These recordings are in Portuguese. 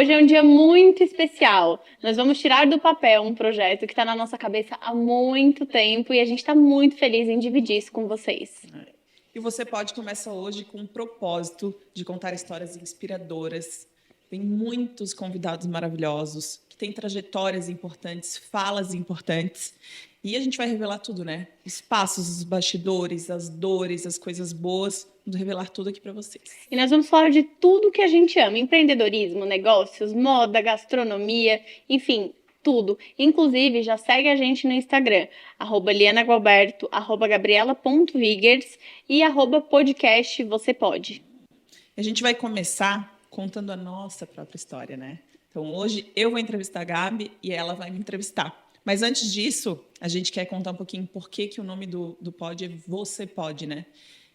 Hoje é um dia muito especial. Nós vamos tirar do papel um projeto que está na nossa cabeça há muito tempo e a gente está muito feliz em dividir isso com vocês. E Você Pode começa hoje com um propósito de contar histórias inspiradoras. Tem muitos convidados maravilhosos, que têm trajetórias importantes, falas importantes. E a gente vai revelar tudo, né? Os passos, os bastidores, as dores, as coisas boas. Vamos revelar tudo aqui para vocês. E nós vamos falar de tudo que a gente ama. Empreendedorismo, negócios, moda, gastronomia, enfim, tudo. Inclusive, já segue a gente no Instagram, @LianaGualberto, @Gabriela.Vigers e @podcast Você Pode. A gente vai começar contando a nossa própria história, né? Então, hoje eu vou entrevistar a Gabi e ela vai me entrevistar. Mas antes disso, a gente quer contar um pouquinho por que o nome do pod é Você Pode, né?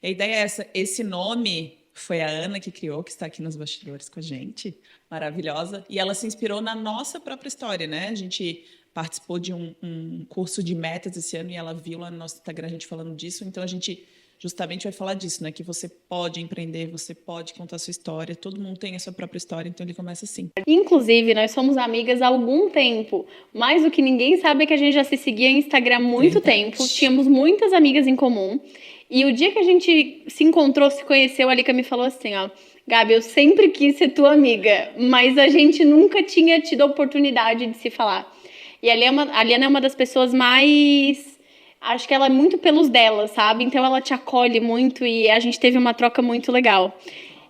A ideia é essa. Esse nome foi a Ana que criou, que está aqui nos bastidores com a gente. Maravilhosa. E ela se inspirou na nossa própria história, né? A gente participou de um curso de metas esse ano e ela viu lá no nosso Instagram a gente falando disso. Então, a gente justamente vai falar disso, né? Que você pode empreender, você pode contar a sua história. Todo mundo tem a sua própria história, então ele começa assim. Inclusive, nós somos amigas há algum tempo. Mas o que ninguém sabe é que a gente já se seguia em Instagram há muito tempo. Tínhamos muitas amigas em comum. E o dia que a gente se encontrou, se conheceu, a Lika me falou assim, ó, Gabi, eu sempre quis ser tua amiga, mas a gente nunca tinha tido a oportunidade de se falar. E a Liana é uma das pessoas mais... Acho que ela é muito pelos dela, sabe? Então ela te acolhe muito e a gente teve uma troca muito legal.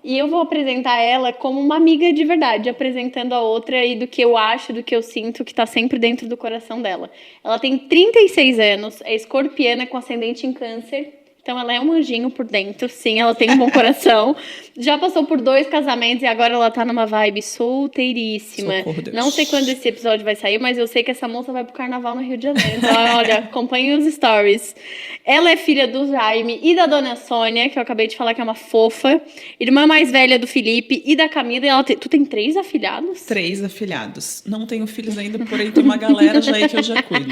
E eu vou apresentar ela como uma amiga de verdade, apresentando a outra e do que eu acho, do que eu sinto, que tá sempre dentro do coração dela. Ela tem 36 anos, é escorpiana com ascendente em câncer. Então ela é um anjinho por dentro, sim, ela tem um bom coração. Já passou por 2 casamentos e agora ela tá numa vibe solteiríssima. Socorro, Deus. Não sei quando esse episódio vai sair, mas eu sei que essa moça vai pro carnaval no Rio de Janeiro. Então, olha, acompanhem os stories. Ela é filha do Jaime e da dona Sônia, que eu acabei de falar que é uma fofa. Irmã mais velha do Felipe e da Camila. E ela Tu tem 3 afilhados? 3 afilhados. Não tenho filhos ainda, porém tem uma galera já aí que eu já cuido.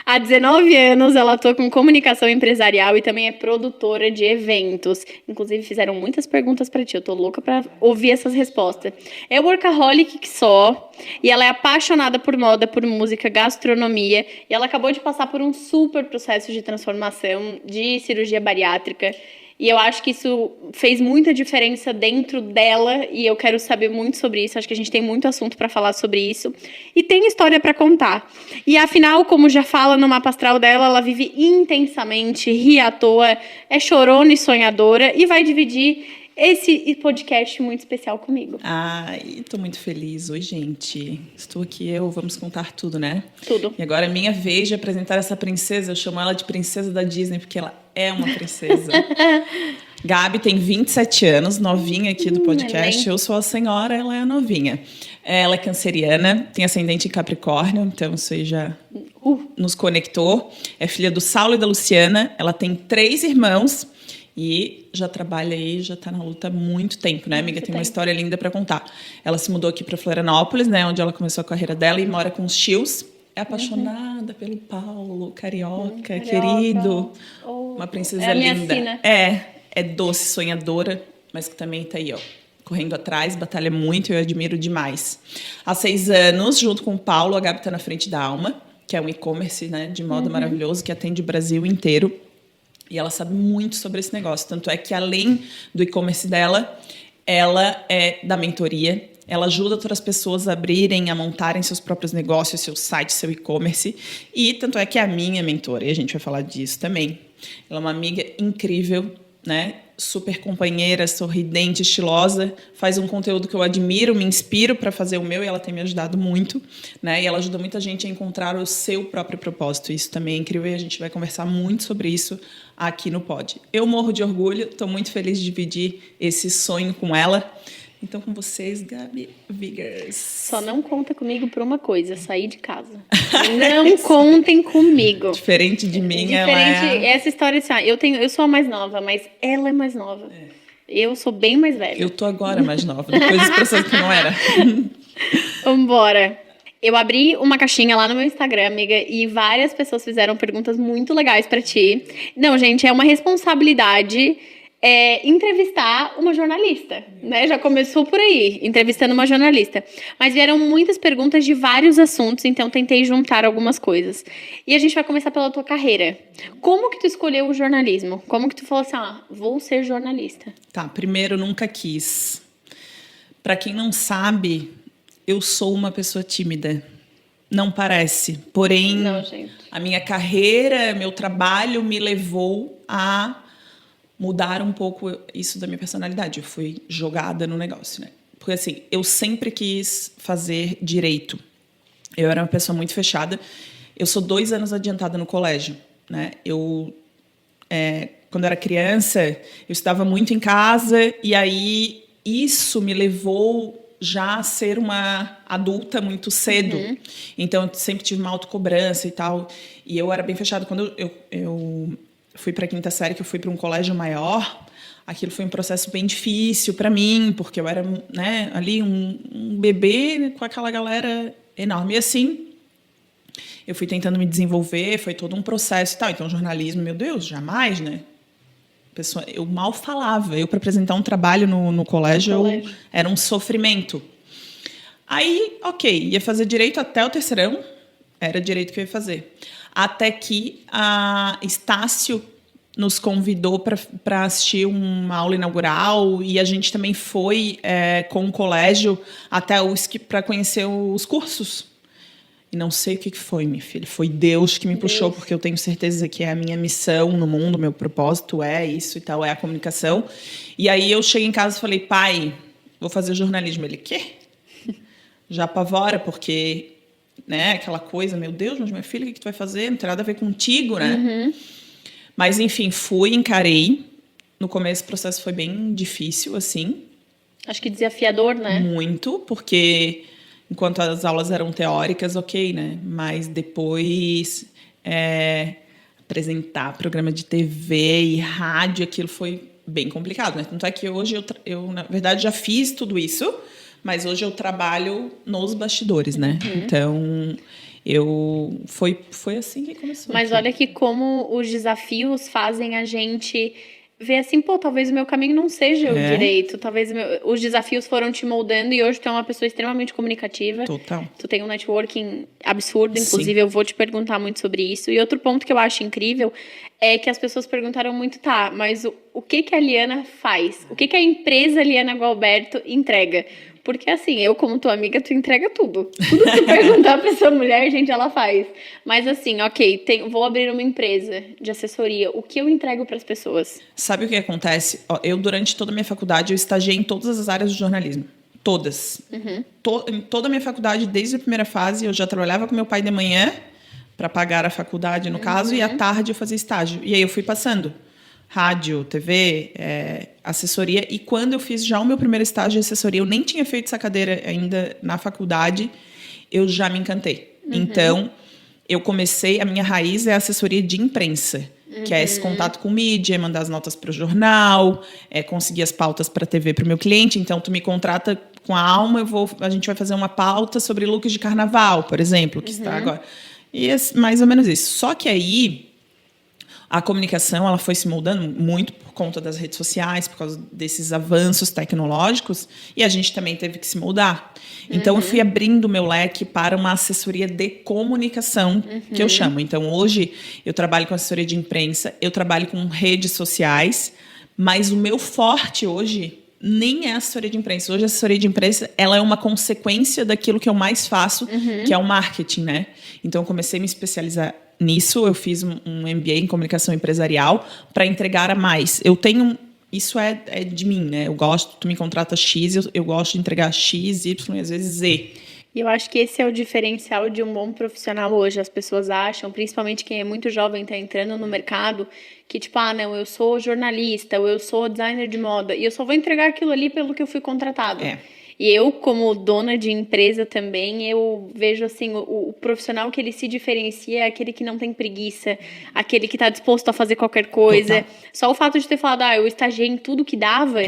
Há 19 anos, ela atua com comunicação empresarial e também é produtora de eventos. Inclusive, fizeram muitas perguntas pra ti. Eu tô louca pra ouvir essas respostas. É workaholic que só. E ela é apaixonada por moda, por música, gastronomia. E ela acabou de passar por um super processo de transformação, de cirurgia bariátrica. E eu acho que isso fez muita diferença dentro dela e eu quero saber muito sobre isso. Acho que a gente tem muito assunto para falar sobre isso. E tem história para contar. E afinal, como já fala no mapa astral dela, ela vive intensamente, ri à toa, é chorona e sonhadora e vai dividir esse podcast muito especial comigo. Ai, tô muito feliz. Oi, gente. Estou aqui, vamos contar tudo, né? Tudo. E agora é minha vez de apresentar essa princesa. Eu chamo ela de princesa da Disney, porque ela é uma princesa. Gabi tem 27 anos, novinha aqui do podcast. Eu sou a senhora, ela é a novinha. Ela é canceriana, tem ascendente em Capricórnio, então isso aí já nos conectou. É filha do Saulo e da Luciana. Ela tem 3 irmãos. E já trabalha aí, já está na luta há muito tempo, né, amiga? Tem uma história linda para contar. Ela se mudou aqui para Florianópolis, né, onde ela começou a carreira dela e mora com os tios. É apaixonada pelo Paulo, carioca, querido. Uma princesa linda. Sina. É doce, sonhadora, mas que também está aí, ó, correndo atrás, batalha muito, eu admiro demais. Há 6 anos, junto com o Paulo, a Gabi está na frente da Alma, que é um e-commerce, né, de moda maravilhoso, que atende o Brasil inteiro. E ela sabe muito sobre esse negócio. Tanto é que, além do e-commerce dela, ela é da mentoria. Ela ajuda outras pessoas a abrirem, a montarem seus próprios negócios, seu site, seu e-commerce. E tanto é que é a minha mentora. E a gente vai falar disso também. Ela é uma amiga incrível, né? Super companheira, sorridente, estilosa, faz um conteúdo que eu admiro, me inspiro para fazer o meu e ela tem me ajudado muito, né? E ela ajuda muita gente a encontrar o seu próprio propósito. Isso também é incrível e a gente vai conversar muito sobre isso aqui no Pod. Eu morro de orgulho, estou muito feliz de dividir esse sonho com ela. Então, com vocês, Gabi Vigers. Só não conta comigo por uma coisa, sair de casa. Não contem comigo. Diferente de mim, ela é... Essa história, assim, eu sou a mais nova, mas ela é mais nova. Eu sou bem mais velha. Eu tô agora mais nova, depois das pessoas que não era. Vambora. Eu abri uma caixinha lá no meu Instagram, amiga, e várias pessoas fizeram perguntas muito legais pra ti. Não, gente, é uma responsabilidade entrevistar uma jornalista, né? Já começou por aí, entrevistando uma jornalista. Mas vieram muitas perguntas de vários assuntos, então tentei juntar algumas coisas. E a gente vai começar pela tua carreira. Como que tu escolheu o jornalismo? Como que tu falou assim, vou ser jornalista? Tá, primeiro, nunca quis. Para quem não sabe, eu sou uma pessoa tímida. Não parece. Porém, não, gente. A minha carreira, meu trabalho me levou a mudar um pouco isso da minha personalidade. Eu fui jogada no negócio, né? Porque, assim, eu sempre quis fazer direito. Eu era uma pessoa muito fechada. Eu sou 2 anos adiantada no colégio, né? Quando eu era criança, eu estava muito em casa e aí isso me levou já a ser uma adulta muito cedo. Então, eu sempre tive uma autocobrança e tal. E eu era bem fechada. Quando eu fui para a 5ª série, que eu fui para um colégio maior, aquilo foi um processo bem difícil para mim, porque eu era, né, ali um bebê com aquela galera enorme. E assim, eu fui tentando me desenvolver, foi todo um processo e tal. Então, jornalismo, meu Deus, jamais, né? Eu mal falava. Eu, para apresentar um trabalho no colégio, era um sofrimento. Aí, ok, ia fazer direito até o terceirão, era direito que eu ia fazer. Até que a Estácio nos convidou para assistir uma aula inaugural e a gente também foi com o colégio até a USC para conhecer os cursos. E não sei o que foi, minha filha. Foi Deus que me puxou, porque eu tenho certeza que é a minha missão no mundo, meu propósito é isso e tal, é a comunicação. E aí eu cheguei em casa e falei, pai, vou fazer jornalismo. Ele, quê? Já apavora, porque, né, aquela coisa, meu Deus, mas minha filha, o que tu vai fazer? Não tem nada a ver contigo, né? Mas, enfim, encarei. No começo o processo foi bem difícil, assim. Acho que desafiador, né? Muito, porque enquanto as aulas eram teóricas, ok, né? Mas depois apresentar programa de TV e rádio, aquilo foi bem complicado, né? Tanto é que hoje eu na verdade, já fiz tudo isso, mas hoje eu trabalho nos bastidores, né? Então, foi assim que começou. Mas olha que como os desafios fazem a gente ver assim, talvez o meu caminho não seja o direito, talvez os desafios foram te moldando e hoje tu é uma pessoa extremamente comunicativa. Total. Tu tem um networking absurdo, inclusive. Sim. Eu vou te perguntar muito sobre isso. E outro ponto que eu acho incrível é que as pessoas perguntaram muito, mas o que a Liana faz? O que a empresa Liana Gualberto entrega? Porque assim, eu como tua amiga, tu entrega tudo. Tudo que tu perguntar pra essa mulher, gente, ela faz. Mas assim, ok, vou abrir uma empresa de assessoria. O que eu entrego pras pessoas? Sabe o que acontece? Eu, durante toda a minha faculdade, eu estagiei em todas as áreas do jornalismo. Todas. Em toda a minha faculdade, desde a primeira fase, eu já trabalhava com meu pai de manhã, para pagar a faculdade, no caso, e à tarde eu fazia estágio. E aí eu fui passando. Rádio, TV, assessoria. E quando eu fiz já o meu primeiro estágio de assessoria, eu nem tinha feito essa cadeira ainda na faculdade, eu já me encantei. Então, eu comecei, a minha raiz é a assessoria de imprensa, que é esse contato com mídia, mandar as notas para o jornal, conseguir as pautas para a TV para o meu cliente. Então, tu me contrata com a Alma, a gente vai fazer uma pauta sobre looks de carnaval, por exemplo, que está agora. E é mais ou menos isso. Só que aí a comunicação ela foi se moldando muito por conta das redes sociais, por causa desses avanços tecnológicos, e a gente também teve que se moldar. Então, eu fui abrindo meu leque para uma assessoria de comunicação, que eu chamo. Então, hoje, eu trabalho com assessoria de imprensa, eu trabalho com redes sociais, mas o meu forte hoje nem é a assessoria de imprensa. Hoje, a assessoria de imprensa ela é uma consequência daquilo que eu mais faço, que é o marketing, né? Então, eu comecei a me especializar nisso, eu fiz um MBA em comunicação empresarial para entregar a mais. Eu tenho... Isso é de mim, né? Eu gosto, tu me contrata X, eu gosto de entregar X, Y e às vezes Z. E eu acho que esse é o diferencial de um bom profissional hoje. As pessoas acham, principalmente quem é muito jovem, está entrando no mercado, que tipo, não, eu sou jornalista, ou eu sou designer de moda, e eu só vou entregar aquilo ali pelo que eu fui contratado. E eu, como dona de empresa também, eu vejo assim, o profissional que ele se diferencia é aquele que não tem preguiça, aquele que está disposto a fazer qualquer coisa. Total. Só o fato de ter falado, eu estagiei em tudo que dava,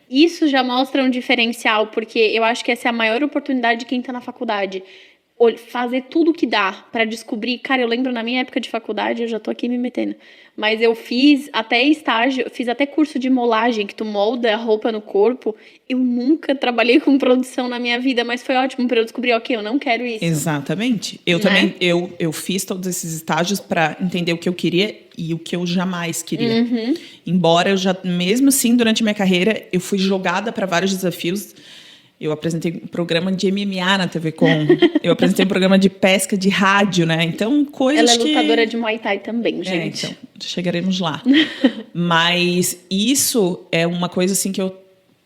isso já mostra um diferencial, porque eu acho que essa é a maior oportunidade de quem está na faculdade. fazer tudo que dá pra descobrir. Cara, eu lembro na minha época de faculdade, eu já tô aqui me metendo, mas eu fiz até estágio, fiz até curso de molagem, que tu molda a roupa no corpo. Eu nunca trabalhei com produção na minha vida, mas foi ótimo pra eu descobrir, ok, eu não quero isso. Exatamente. Eu também, eu fiz todos esses estágios pra entender o que eu queria e o que eu jamais queria. Embora eu já, mesmo assim, durante a minha carreira, eu fui jogada pra vários desafios. Eu apresentei um programa de MMA na TV Com. Eu apresentei um programa de pesca de rádio, né? Então, coisas Ela é que... lutadora de Muay Thai também, gente. Então, chegaremos lá. Mas isso é uma coisa assim que eu...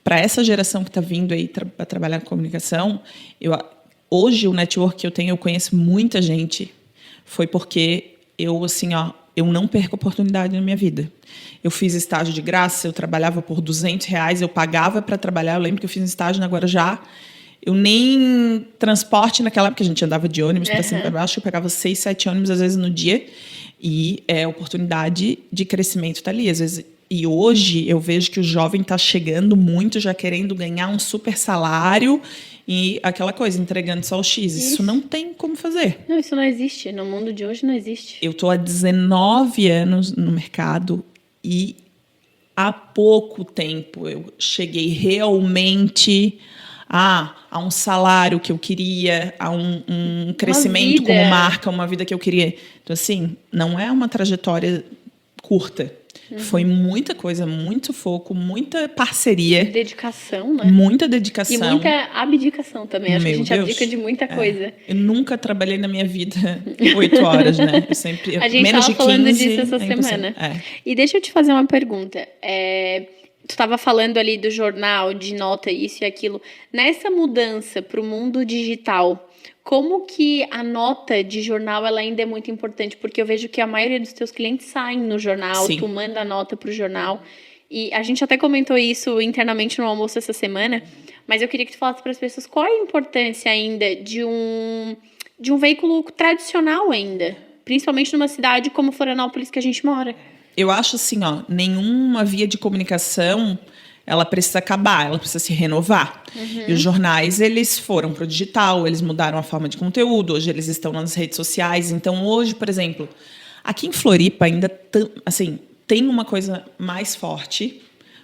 Para essa geração que está vindo aí para trabalhar com comunicação, hoje o network que eu tenho, eu conheço muita gente. Foi porque eu, assim, ó, eu não perco oportunidade na minha vida. Eu fiz estágio de graça, eu trabalhava por R$200, eu pagava para trabalhar. Eu lembro que eu fiz um estágio na Guarujá. Eu nem transporte naquela época, a gente andava de ônibus para cima e para baixo, eu pegava 6, 7 ônibus às vezes no dia. E a oportunidade de crescimento está ali. Às vezes, e hoje eu vejo que o jovem está chegando muito, já querendo ganhar um super salário e aquela coisa, entregando só o X. Isso não tem como fazer. Não, isso não existe. No mundo de hoje não existe. Eu estou há 19 anos no mercado e há pouco tempo eu cheguei realmente a um salário que eu queria, a um crescimento como marca, uma vida que eu queria. Então, assim, não é uma trajetória curta. Foi muita coisa, muito sufoco, muita parceria. Dedicação, né? Muita dedicação. E muita abdicação também. Acho que a gente abdica de muita coisa. Eu nunca trabalhei na minha vida 8 horas, né? Eu sempre, a gente menos estava de 15, falando disso essa semana. E deixa eu te fazer uma pergunta. Tu estava falando ali do jornal, de nota, isso e aquilo. Nessa mudança para o mundo digital, como que a nota de jornal ela ainda é muito importante? Porque eu vejo que a maioria dos teus clientes saem no jornal, tu manda a nota para o jornal. E a gente até comentou isso internamente no almoço essa semana, mas eu queria que tu falasse para as pessoas qual é a importância ainda de um veículo tradicional ainda, principalmente numa cidade como Florianópolis que a gente mora. Eu acho assim, ó, nenhuma via de comunicação ela precisa acabar, ela precisa se renovar. E os jornais, eles foram para o digital, eles mudaram a forma de conteúdo, hoje eles estão nas redes sociais. Então, hoje, por exemplo, aqui em Floripa ainda assim, tem uma coisa mais forte,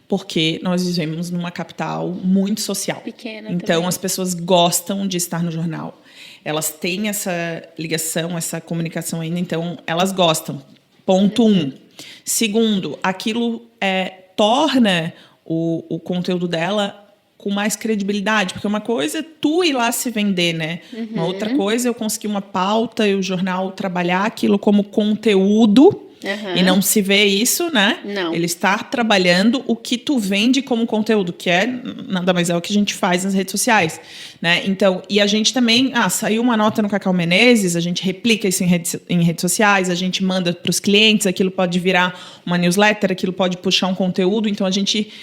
porque nós vivemos numa capital muito social. Pequena então, também. as pessoas gostam de estar no jornal. Elas têm essa ligação, essa comunicação ainda, então elas gostam. Ponto 1. Segundo, aquilo torna o conteúdo dela com mais credibilidade, porque uma coisa é tu ir lá se vender, né? Uma outra coisa é eu conseguir uma pauta e o jornal trabalhar aquilo como conteúdo e não se vê isso, né? Não. Ele está trabalhando o que tu vende como conteúdo, que nada mais é o que a gente faz nas redes sociais, né? Então, e a gente também, saiu uma nota no Cacau Menezes, a gente replica isso em redes sociais, a gente manda para os clientes, aquilo pode virar uma newsletter, aquilo pode puxar um conteúdo, então a gente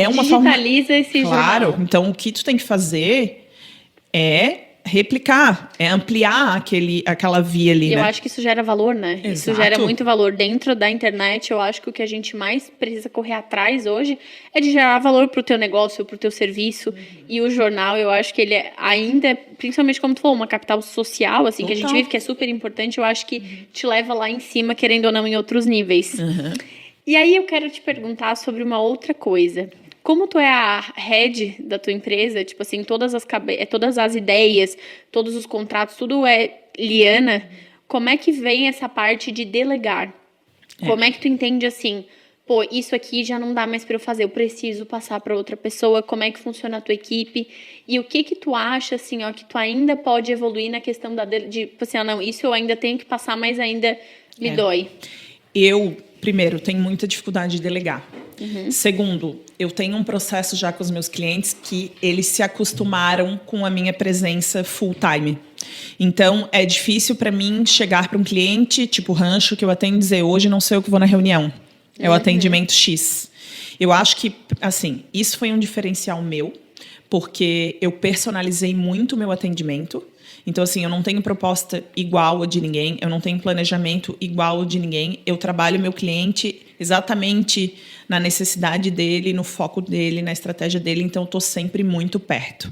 uma forma... Digitaliza esse Claro, jornal. então o que tu tem que fazer é replicar, é ampliar aquela via ali, Eu né? acho que isso gera valor, né? Exato. Isso gera muito valor. Dentro da internet, eu acho que o que a gente mais precisa correr atrás hoje é de gerar valor para o teu negócio, para o teu serviço. E o jornal, eu acho que ele ainda, principalmente como tu falou, uma capital social, assim, que a gente vive, que é super importante, eu acho que te leva lá em cima, querendo ou não, em outros níveis. E aí eu quero te perguntar sobre uma outra coisa. Como tu é a head da tua empresa, tipo assim, todas as ideias, todos os contratos, tudo é Liana, como é que vem essa parte de delegar? Como é que tu entende assim, pô, isso aqui já não dá mais para eu fazer, eu preciso passar para outra pessoa, como é que funciona a tua equipe? E o que tu acha, assim, ó, que tu ainda pode evoluir na questão tipo assim, não, isso eu ainda tenho que passar, mas ainda me dói. Eu, primeiro, tenho muita dificuldade de delegar. Segundo, eu tenho um processo já com os meus clientes que eles se acostumaram com a minha presença full time. Então, é difícil para mim chegar para um cliente, tipo rancho, que eu atendo e dizer, hoje não sei eu que vou na reunião. É o atendimento X. Eu acho que, assim, isso foi um diferencial meu, porque eu personalizei muito o meu atendimento. Então, assim, eu não tenho proposta igual a de ninguém, eu não tenho planejamento igual ao de ninguém. Eu trabalho meu cliente exatamente na necessidade dele, no foco dele, na estratégia dele, então eu estou sempre muito perto.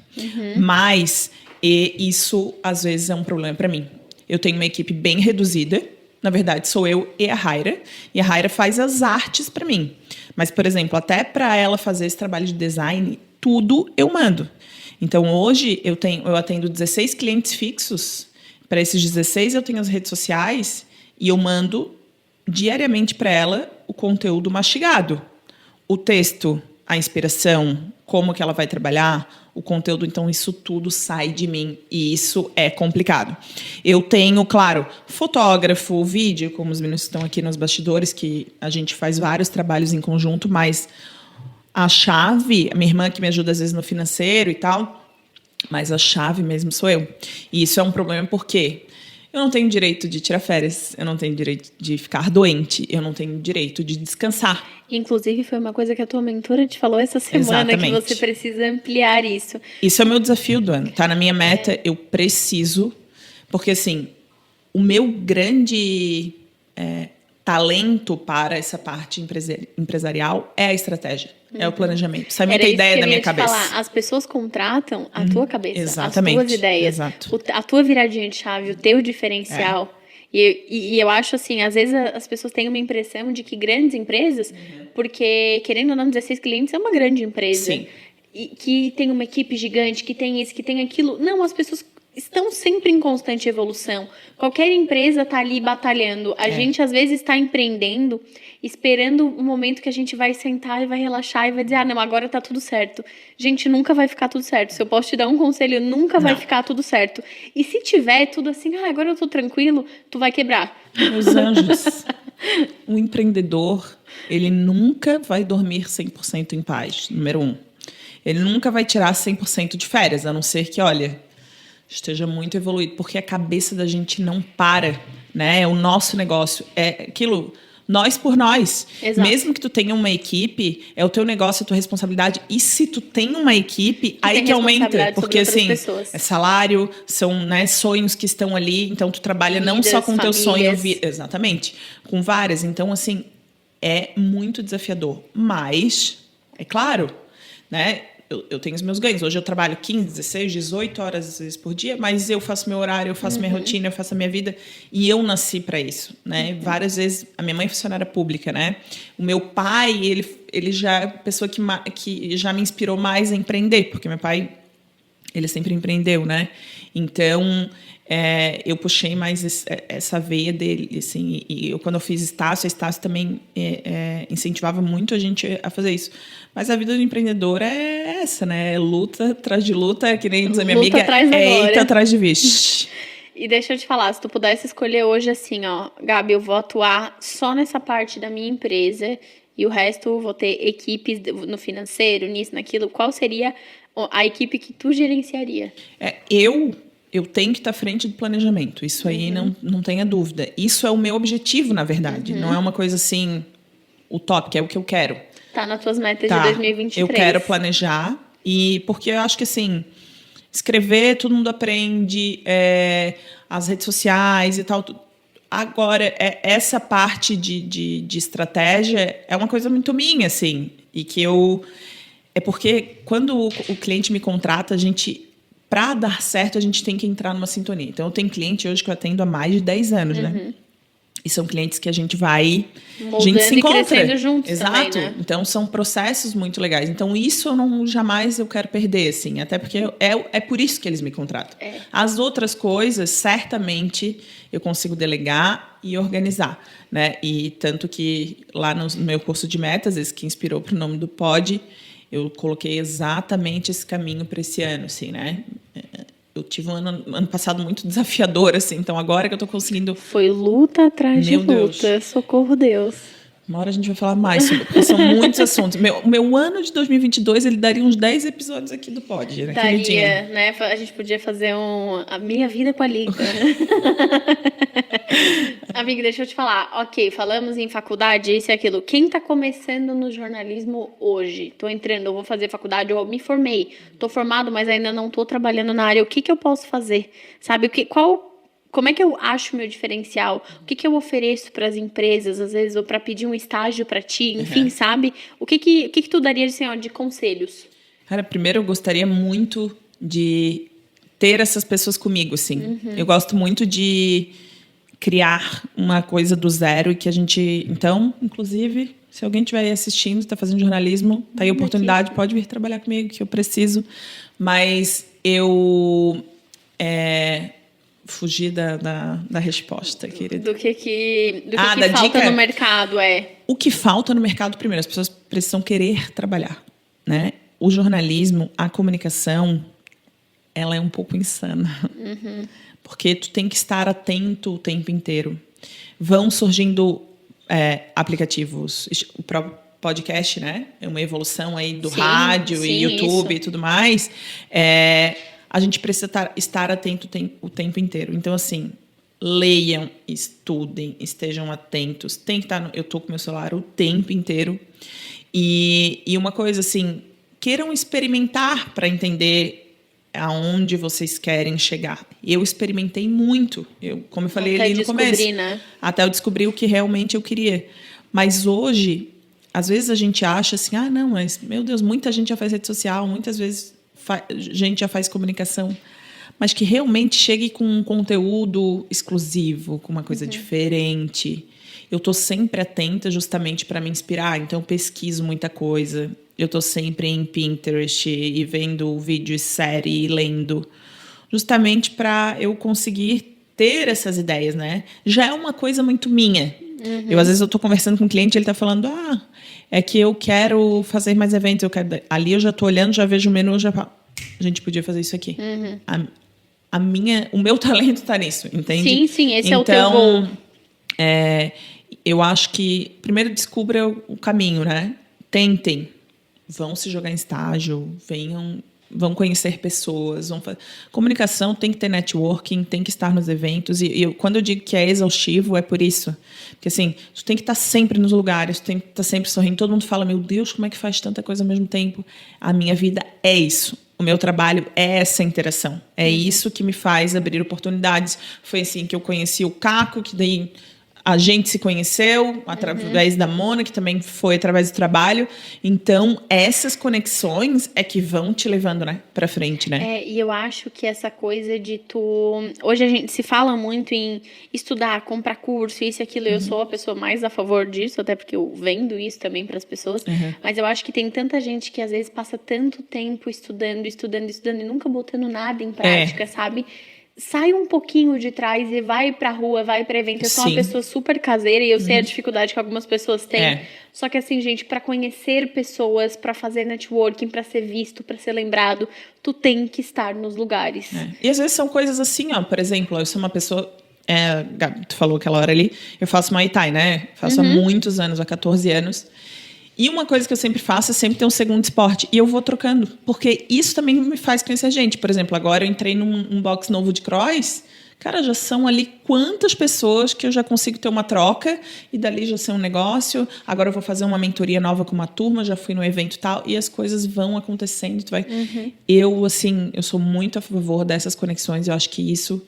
Mas E isso, às vezes, é um problema para mim. Eu tenho uma equipe bem reduzida. Na verdade, sou eu e a Raira. E a Raira faz as artes para mim. Mas, por exemplo, até para ela fazer esse trabalho de design, tudo eu mando. Então, hoje, eu atendo 16 clientes fixos. Para esses 16, eu tenho as redes sociais e eu mando diariamente para ela o conteúdo mastigado. O texto, a inspiração, como que ela vai trabalhar, o conteúdo. Então, isso tudo sai de mim e isso é complicado. Eu tenho, claro, fotógrafo, vídeo, como os meninos estão aqui nos bastidores, que a gente faz vários trabalhos em conjunto, mas a chave, a minha irmã que me ajuda às vezes no financeiro e tal, mas a chave mesmo sou eu. E isso é um problema porque eu não tenho direito de tirar férias, eu não tenho direito de ficar doente, eu não tenho direito de descansar. Inclusive, foi uma coisa que a tua mentora te falou essa semana, Exatamente. que você precisa ampliar isso. Isso é o meu desafio do ano, tá na minha meta, eu preciso, porque assim, o meu grande talento para essa parte empresarial é a estratégia, é o planejamento. Sai muita ideia da minha cabeça. Falar. As pessoas contratam a tua cabeça, exatamente, as tuas ideias, a tua viradinha de chave, o teu diferencial. E eu acho assim, às vezes as pessoas têm uma impressão de que grandes empresas, porque querendo ou não, 16 clientes é uma grande empresa. Sim. E que tem uma equipe gigante, que tem isso, que tem aquilo. Não, as pessoas estão sempre em constante evolução. Qualquer empresa está ali batalhando. A gente, às vezes, está empreendendo, esperando o momento que a gente vai sentar e vai relaxar e vai dizer, não, agora tá tudo certo. Gente, nunca vai ficar tudo certo. Se eu posso te dar um conselho, nunca vai ficar tudo certo. E se tiver tudo assim, agora eu tô tranquilo, tu vai quebrar. Meus anjos, o empreendedor, ele nunca vai dormir 100% em paz, número 1. Ele nunca vai tirar 100% de férias, a não ser que, olha, esteja muito evoluído, porque a cabeça da gente não para, né? O nosso negócio é aquilo, nós por nós. Exato. Mesmo que tu tenha uma equipe, é o teu negócio, a tua responsabilidade. E se tu tem uma equipe, aí que aumenta, porque assim, é salário, são, né, sonhos que estão ali, então tu trabalha vidas, não só com o teu sonho, famílias. exatamente, com várias. Então assim, é muito desafiador, mas é claro, né? Eu tenho os meus ganhos. Hoje eu trabalho 15, 16, 18 horas às vezes por dia, mas eu faço meu horário, eu faço minha rotina, eu faço a minha vida e eu nasci para isso, né? Várias vezes, a minha mãe é funcionária pública, né? O meu pai, ele já é a pessoa que já me inspirou mais a empreender, porque meu pai, ele sempre empreendeu, né? Então, eu puxei mais essa veia dele, assim, e eu, quando eu fiz Estácio, a Estácio também incentivava muito a gente a fazer isso. Mas a vida do empreendedor é essa, né? Luta atrás de luta, que nem diz a minha Luta amiga, atrás da glória. eita atrás de vixe. E deixa eu te falar, se tu pudesse escolher hoje assim, ó, Gabi, eu vou atuar só nessa parte da minha empresa e o resto vou ter equipes no financeiro, nisso, naquilo, qual seria a equipe que tu gerenciaria? Eu tenho que estar à frente do planejamento. Isso aí não tenha dúvida. Isso é o meu objetivo, na verdade. Não é uma coisa assim utópica, é o que eu quero. Tá nas tuas metas de 2023. Eu quero planejar. E porque eu acho que assim, escrever, todo mundo aprende, as redes sociais e tal. Agora, essa parte de estratégia é uma coisa muito minha, assim. E que é porque quando o cliente me contrata, para dar certo, a gente tem que entrar numa sintonia. Então, eu tenho cliente hoje que eu atendo há mais de 10 anos, né? E são clientes que a gente vai... Moldando, a gente se encontra. E crescendo juntos. Exato. Também, né? Então, são processos muito legais. Então, isso eu jamais eu quero perder, assim. Até porque é por isso que eles me contratam. As outras coisas, certamente, eu consigo delegar e organizar, né? E tanto que lá no meu curso de metas, esse que inspirou para o nome do pod, eu coloquei exatamente esse caminho para esse ano, assim, né? Eu tive um ano passado muito desafiador, assim, então agora que eu tô conseguindo... Foi luta atrás de luta, socorro Deus. Uma hora a gente vai falar mais sobre, porque são muitos assuntos. Meu ano de 2022, ele daria uns 10 episódios aqui do pod, né? Daria, né? A gente podia fazer a minha vida com a Liga, né? Amiga, deixa eu te falar. Ok, falamos em faculdade, isso e aquilo. Quem tá começando no jornalismo hoje? Tô entrando, eu vou fazer faculdade, eu me formei. Tô formado, mas ainda não tô trabalhando na área. O que eu posso fazer? Sabe, como é que eu acho meu diferencial? O que eu ofereço para as empresas, às vezes, ou para pedir um estágio para ti, enfim, sabe? O que tu daria assim, de conselhos? Cara, primeiro eu gostaria muito de ter essas pessoas comigo, assim. Eu gosto muito de criar uma coisa do zero e que a gente... Então, inclusive, se alguém estiver aí assistindo, está fazendo jornalismo, tá aí a oportunidade, pode vir trabalhar comigo, que eu preciso. Mas eu... fugir da resposta, querida. Do que da falta dica no mercado, O que falta no mercado, primeiro, as pessoas precisam querer trabalhar, né? O jornalismo, a comunicação, ela é um pouco insana. Porque tu tem que estar atento o tempo inteiro. Vão surgindo aplicativos, o próprio podcast, né? É uma evolução aí do rádio e YouTube e tudo mais. A gente precisa estar atento o tempo inteiro. Então, assim, leiam, estudem, estejam atentos. Tem que estar... Eu estou com meu celular o tempo inteiro. E uma coisa, assim, queiram experimentar para entender aonde vocês querem chegar. Eu experimentei muito. Como eu falei ali no começo. Né? Até eu descobrir o que realmente eu queria. Mas hoje, às vezes a gente acha assim, não, mas, meu Deus, muita gente já faz rede social, muitas vezes... gente já faz comunicação, mas que realmente chegue com um conteúdo exclusivo, com uma coisa diferente. Eu estou sempre atenta justamente para me inspirar, então eu pesquiso muita coisa. Eu estou sempre em Pinterest e vendo vídeo, série, e lendo, justamente para eu conseguir ter essas ideias, né? Já é uma coisa muito minha. Às vezes eu estou conversando com um cliente e ele está falando, é que eu quero fazer mais eventos, ali eu já estou olhando, já vejo o menu, a gente podia fazer isso aqui. O meu talento está nisso, entende? Sim, esse é o teu gol. Eu acho que primeiro descubra o caminho, né? Tentem, vão se jogar em estágio, vão conhecer pessoas, comunicação tem que ter networking, tem que estar nos eventos, e quando eu digo que é exaustivo, é por isso, porque assim, tu tem que estar sempre nos lugares, tu tem que estar sempre sorrindo, todo mundo fala, meu Deus, como é que faz tanta coisa ao mesmo tempo? A minha vida é isso, o meu trabalho é essa interação, é isso que me faz abrir oportunidades. Foi assim que eu conheci o Caco, que daí a gente se conheceu através da Mona, que também foi através do trabalho. Então, essas conexões é que vão te levando, né, pra frente, né? E eu acho que essa coisa de Hoje a gente se fala muito em estudar, comprar curso, isso e aquilo. Eu sou a pessoa mais a favor disso, até porque eu vendo isso também pras pessoas. Mas eu acho que tem tanta gente que às vezes passa tanto tempo estudando e nunca botando nada em prática, sabe? Sai um pouquinho de trás e vai pra rua, vai pra evento. Eu sou uma pessoa super caseira e eu sei a dificuldade que algumas pessoas têm. Só que assim, gente, pra conhecer pessoas, pra fazer networking, pra ser visto, pra ser lembrado, tu tem que estar nos lugares. E às vezes são coisas assim, por exemplo, eu sou uma pessoa... tu falou aquela hora ali, eu faço Muay Thai, né? Faço há muitos anos, há 14 anos. E uma coisa que eu sempre faço é sempre ter um segundo esporte. E eu vou trocando. Porque isso também me faz conhecer gente. Por exemplo, agora eu entrei num box novo de cross. Cara, já são ali quantas pessoas que eu já consigo ter uma troca. E dali já ser um negócio. Agora eu vou fazer uma mentoria nova com uma turma. Já fui no evento e tal. E as coisas vão acontecendo. Eu sou muito a favor dessas conexões. Eu acho que isso...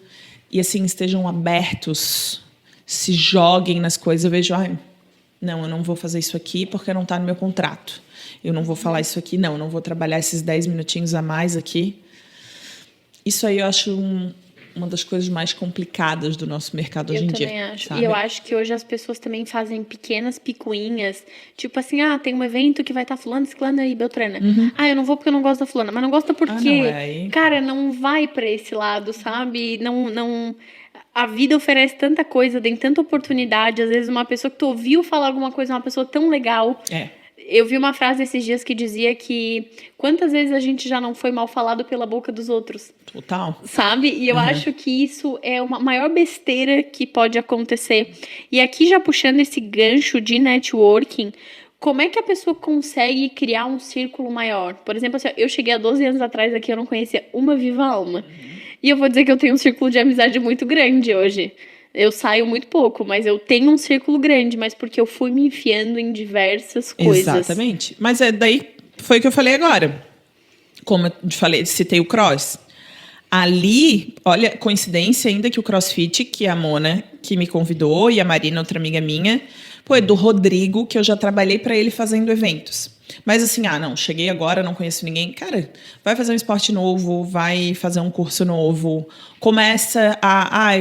E assim, estejam abertos. Se joguem nas coisas. Eu vejo... Não, eu não vou fazer isso aqui porque não está no meu contrato. Eu não vou falar isso aqui, não. Eu não vou trabalhar esses 10 minutinhos a mais aqui. Isso aí eu acho uma das coisas mais complicadas do nosso mercado hoje em dia. Eu também acho. Sabe? E eu acho que hoje as pessoas também fazem pequenas picuinhas. Tipo assim, tem um evento que vai estar fulano, ciclana e beltrana. Eu não vou porque eu não gosto da fulana. Mas não gosta porque... Cara, não vai pra esse lado, sabe? Não... A vida oferece tanta coisa, tem tanta oportunidade. Às vezes uma pessoa que tu ouviu falar alguma coisa, uma pessoa tão legal. Eu vi uma frase esses dias que dizia que quantas vezes a gente já não foi mal falado pela boca dos outros. Total. Sabe? E eu acho que isso é uma maior besteira que pode acontecer. E aqui já puxando esse gancho de networking, como é que a pessoa consegue criar um círculo maior? Por exemplo, assim, eu cheguei há 12 anos atrás aqui, eu não conhecia uma viva alma. E eu vou dizer que eu tenho um círculo de amizade muito grande hoje. Eu saio muito pouco, mas eu tenho um círculo grande, mas porque eu fui me enfiando em diversas coisas. Exatamente. Mas daí foi o que eu falei agora. Como eu falei, citei o cross. Ali, olha, coincidência ainda que o CrossFit, que é a Mona, que me convidou, e a Marina, outra amiga minha, Pô, é do Rodrigo, que eu já trabalhei para ele fazendo eventos. Mas assim, não, cheguei agora, não conheço ninguém. Cara, vai fazer um esporte novo, vai fazer um curso novo, começa a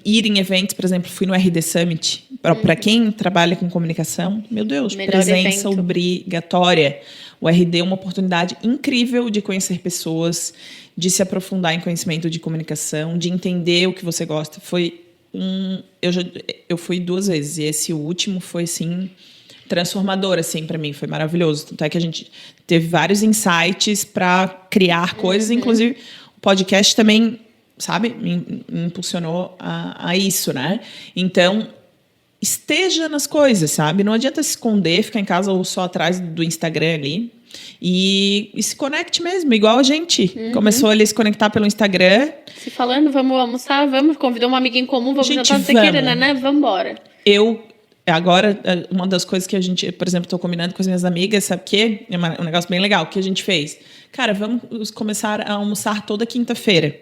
ir em eventos, por exemplo, fui no RD Summit. Para quem trabalha com comunicação, meu Deus, Melhor presença evento. obrigatória. O RD é uma oportunidade incrível de conhecer pessoas, de se aprofundar em conhecimento de comunicação, de entender o que você gosta. Eu fui 2 vezes, e esse último foi, assim, transformador, assim, para mim, foi maravilhoso. Tanto é que a gente teve vários insights para criar coisas, inclusive o podcast também, sabe, me impulsionou a isso, né? Então, esteja nas coisas, sabe? Não adianta se esconder, ficar em casa ou só atrás do Instagram ali. E se conecte mesmo, igual a gente. Começou ali a se conectar pelo Instagram. Se falando, vamos almoçar, convidou uma amiga em comum, vamos Gente, jantar, você queira, né? Vamos embora. Agora, uma das coisas que a gente, por exemplo, estou combinando com as minhas amigas, sabe o quê? É um negócio bem legal que a gente fez. Cara, vamos começar a almoçar toda quinta-feira.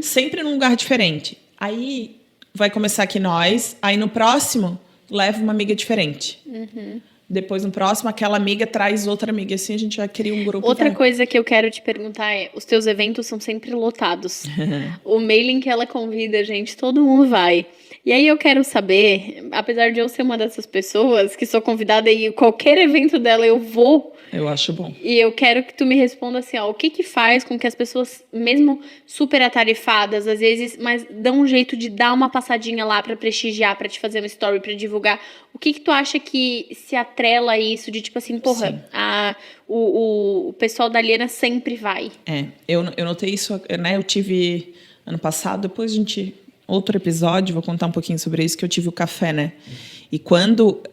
Sempre num lugar diferente. Aí vai começar aqui nós, aí no próximo, leva uma amiga diferente. Depois, no próximo, aquela amiga traz outra amiga. Assim, a gente vai criar um grupo. Outra coisa que eu quero te perguntar é, os teus eventos são sempre lotados. O mailing que ela convida, gente, todo mundo vai. E aí eu quero saber, apesar de eu ser uma dessas pessoas que sou convidada e qualquer evento dela eu vou. Eu acho bom. E eu quero que tu me responda assim, ó, o que faz com que as pessoas, mesmo super atarefadas, às vezes, mas dão um jeito de dar uma passadinha lá pra prestigiar, pra te fazer uma story, pra divulgar. O que tu acha que se atrela a isso, de tipo assim, porra, o pessoal da Aliena sempre vai? Eu notei isso, né, eu tive ano passado, depois a gente... Outro episódio, vou contar um pouquinho sobre isso, que eu tive o café, né? E quando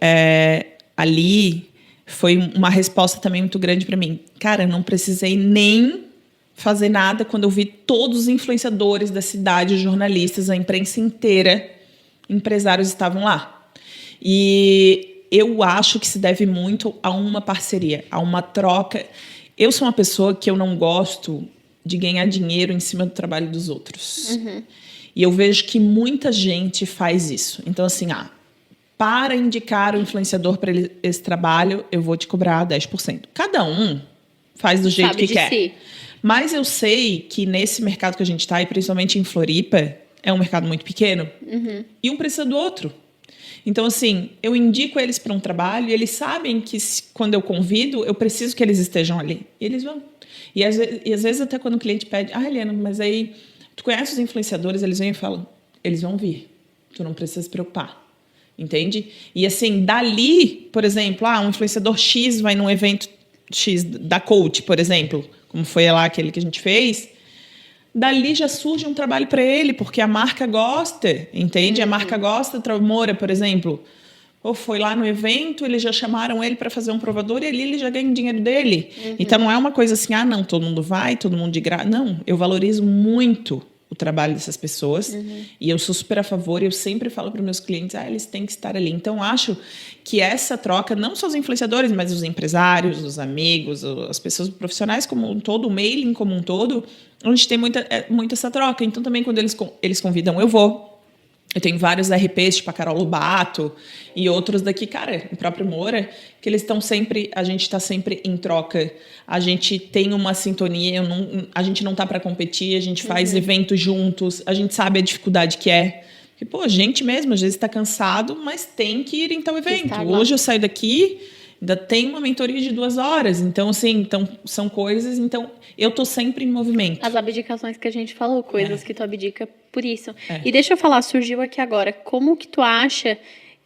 ali foi uma resposta também muito grande para mim. Cara, eu não precisei nem fazer nada quando eu vi todos os influenciadores da cidade, jornalistas, a imprensa inteira, empresários estavam lá. E eu acho que se deve muito a uma parceria, a uma troca. Eu sou uma pessoa que eu não gosto de ganhar dinheiro em cima do trabalho dos outros. E eu vejo que muita gente faz isso. Então, assim, para indicar o influenciador para esse trabalho, eu vou te cobrar 10%. Cada um faz do jeito que quer. Si. Mas eu sei que nesse mercado que a gente está, e principalmente em Floripa, é um mercado muito pequeno, e um precisa do outro. Então, assim, eu indico eles para um trabalho e eles sabem que quando eu convido, eu preciso que eles estejam ali. E eles vão. E às vezes até quando o cliente pede, Helena, mas aí... Tu conhece os influenciadores, eles vêm e falam, eles vão vir, tu não precisa se preocupar, entende? E assim, dali, por exemplo, um influenciador X vai num evento X da Coach, por exemplo, como foi lá aquele que a gente fez, dali já surge um trabalho para ele, porque a marca gosta, entende? A marca gosta, Moura, por exemplo, ou foi lá no evento, eles já chamaram ele para fazer um provador e ali ele já ganha o dinheiro dele. Então, não é uma coisa assim, não, todo mundo vai, todo mundo de graça. Não, eu valorizo muito o trabalho dessas pessoas e eu sou super a favor e eu sempre falo para os meus clientes, eles têm que estar ali. Então, acho que essa troca, não só os influenciadores, mas os empresários, os amigos, as pessoas profissionais como um todo, o mailing como um todo, a gente tem muita essa troca. Então, também quando eles convidam, eu vou. Eu tenho vários RPs, tipo a Carol Lobato e outros daqui, cara, o próprio Moura, que eles estão sempre, a gente está sempre em troca, a gente tem uma sintonia, a gente não está para competir, a gente faz eventos juntos, a gente sabe a dificuldade que é. Porque, pô, a gente mesmo, às vezes está cansado, mas tem que ir em tal evento. Hoje eu saio daqui, ainda tem uma mentoria de 2 horas, então, assim, são coisas, então eu tô sempre em movimento. As abdicações que a gente falou, coisas que tu abdica por isso. E deixa eu falar, surgiu aqui agora, como que tu acha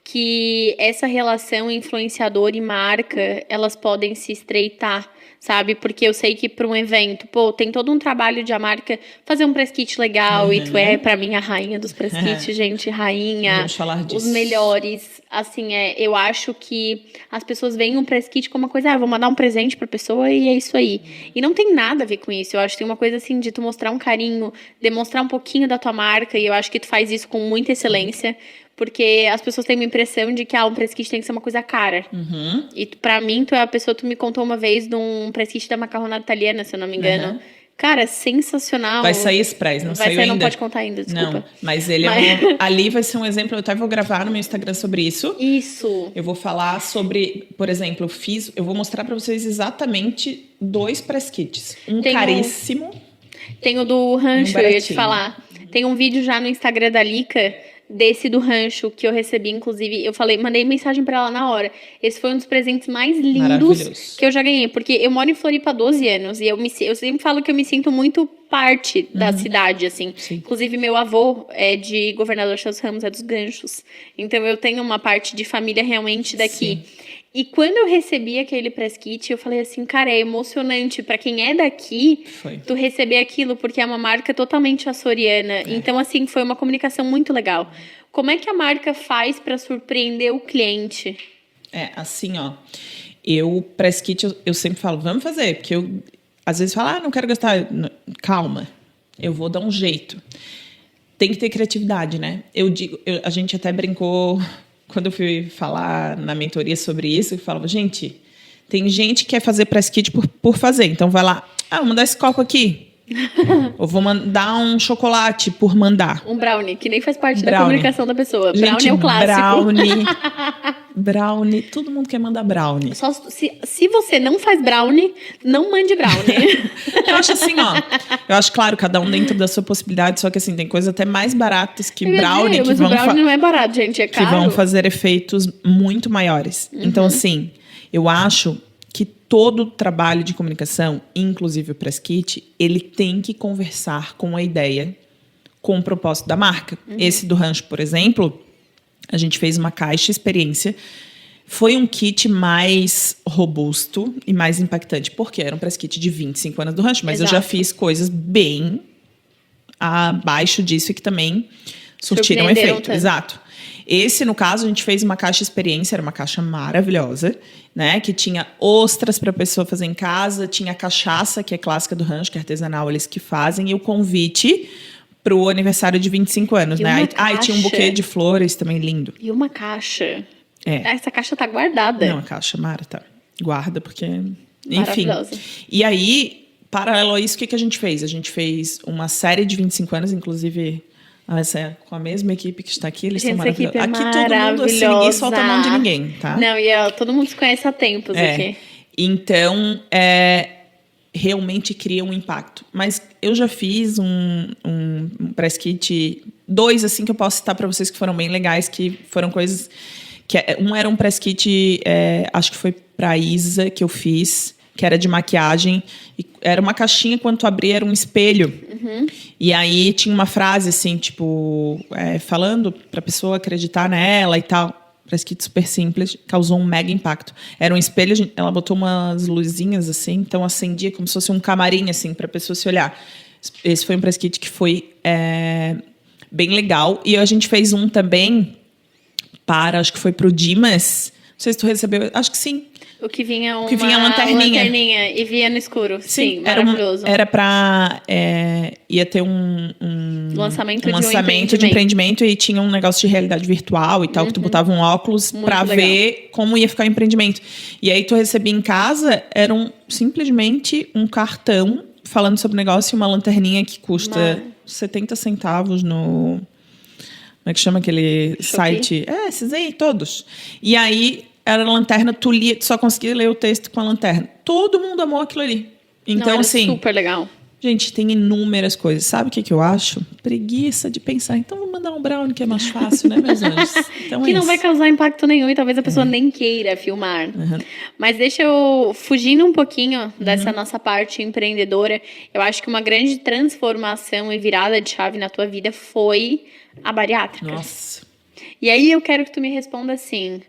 que essa relação influenciador e marca, elas podem se estreitar, sabe? Porque eu sei que para um evento, tem todo um trabalho de a marca fazer um press kit legal, e tu é, para mim, a rainha dos press kits, gente, rainha. Vamos falar disso. Os melhores, assim, eu acho que as pessoas veem um press kit como uma coisa, vou mandar um presente pra pessoa e é isso aí. E não tem nada a ver com isso, eu acho que tem uma coisa assim de tu mostrar um carinho, demonstrar um pouquinho da tua marca, e eu acho que tu faz isso com muita excelência, porque as pessoas têm uma impressão de que um press kit tem que ser uma coisa cara. E pra mim, tu é a pessoa, tu me contou uma vez de um press kit da macarronada italiana, se eu não me engano. Cara, sensacional. Vai sair Express, não saiu ainda? Não pode contar ainda, desculpa. Não, mas ele ali vai ser um exemplo, eu até vou gravar no meu Instagram sobre isso. Isso. Eu vou falar sobre, por exemplo, eu vou mostrar para vocês exatamente 2 press kits. Caríssimo. Tem o do rancho, eu ia te falar. Tem um vídeo já no Instagram da Lica, desse do rancho, que eu recebi, inclusive, mandei mensagem pra ela na hora. Esse foi um dos presentes mais lindos que eu já ganhei, porque eu moro em Floripa há 12 anos, e eu sempre falo que eu me sinto muito parte da cidade, assim. Sim. Inclusive, meu avô é de Governador Celso Ramos, é dos Ganchos. Então, eu tenho uma parte de família realmente daqui. Sim. E quando eu recebi aquele press kit, eu falei assim, cara, é emocionante. Pra quem é daqui, tu receber aquilo, porque é uma marca totalmente açoriana. Então, assim, foi uma comunicação muito legal. Como é que a marca faz pra surpreender o cliente? Assim, ó. O press kit, eu sempre falo, vamos fazer. Porque eu, às vezes, falo, não quero gastar. Calma, eu vou dar um jeito. Tem que ter criatividade, né? A gente até brincou... Quando eu fui falar na mentoria sobre isso, eu falava, gente, tem gente que quer fazer press kit por fazer. Então, vai lá, vou mandar esse copo aqui. Ou vou mandar um chocolate por mandar. Um brownie, que nem faz parte da comunicação da pessoa. Gente, brownie é o clássico. Brownie, todo mundo quer mandar brownie. Só, se você não faz brownie, não mande brownie. Eu acho assim, eu acho, claro, cada um dentro da sua possibilidade, só que assim, tem coisas até mais baratas que brownie. Mas o brownie não é barato, gente, é caro. Que vão fazer efeitos muito maiores. Então, assim, eu acho que todo trabalho de comunicação, inclusive o press kit, ele tem que conversar com a ideia, com o propósito da marca. Esse do rancho, por exemplo, a gente fez uma caixa experiência. Foi um kit mais robusto e mais impactante, porque era um press kit de 25 anos do rancho, mas eu já fiz coisas bem abaixo disso e que também surtiram efeito. Exato. Esse, no caso, a gente fez uma caixa experiência, era uma caixa maravilhosa, né? Que tinha ostras para a pessoa fazer em casa, tinha a cachaça, que é clássica do rancho, que é artesanal, eles que fazem, e o convite para o aniversário de 25 anos, né? E tinha um buquê de flores também lindo. E uma caixa. Essa caixa tá guardada. Não, a caixa, Mara, tá. Guarda, porque... Enfim. E aí, paralelo a isso, o que a gente fez? A gente fez uma série de 25 anos, inclusive... Essa com a mesma equipe que está aqui, eles são maravilhosos. Aqui todo mundo, assim, ninguém solta a mão de ninguém, tá? Não, e todo mundo se conhece há tempos aqui. Então, realmente cria um impacto. Mas eu já fiz um press kit, 2, assim, que eu posso citar para vocês que foram bem legais, que foram coisas... Um era um press kit, acho que foi para a Isa que eu fiz, que era de maquiagem. E era uma caixinha, quando tu abria, era um espelho. E aí tinha uma frase, assim, tipo... falando pra pessoa acreditar nela e tal. Parece que super simples. Causou um mega impacto. Era um espelho, ela botou umas luzinhas, assim. Então, acendia como se fosse um camarim, assim, pra pessoa se olhar. Esse foi um press kit que foi bem legal. E a gente fez um também acho que foi pro Dimas. Não sei se tu recebeu. Acho que sim. O que vinha uma lanterninha e via no escuro. Sim, maravilhoso. Era para... ia ter um lançamento de empreendimento e tinha um negócio de realidade virtual e tal, que tu botava um óculos para ver como ia ficar o empreendimento. E aí tu recebia em casa, simplesmente um cartão falando sobre o negócio e uma lanterninha que custa 70 centavos no... Como é que chama aquele site? Esses aí, todos. E aí... Era a lanterna, tu só conseguia ler o texto com a lanterna. Todo mundo amou aquilo ali. Então, era assim... super legal. Gente, tem inúmeras coisas. Sabe o que eu acho? Preguiça de pensar. Então, vou mandar um brownie, que é mais fácil, né, meus anjos? Então, que não vai causar impacto nenhum e talvez a pessoa nem queira filmar. Mas deixa eu... Fugindo um pouquinho dessa nossa parte empreendedora, eu acho que uma grande transformação e virada de chave na tua vida foi a bariátrica. Nossa. E aí, eu quero que tu me responda assim...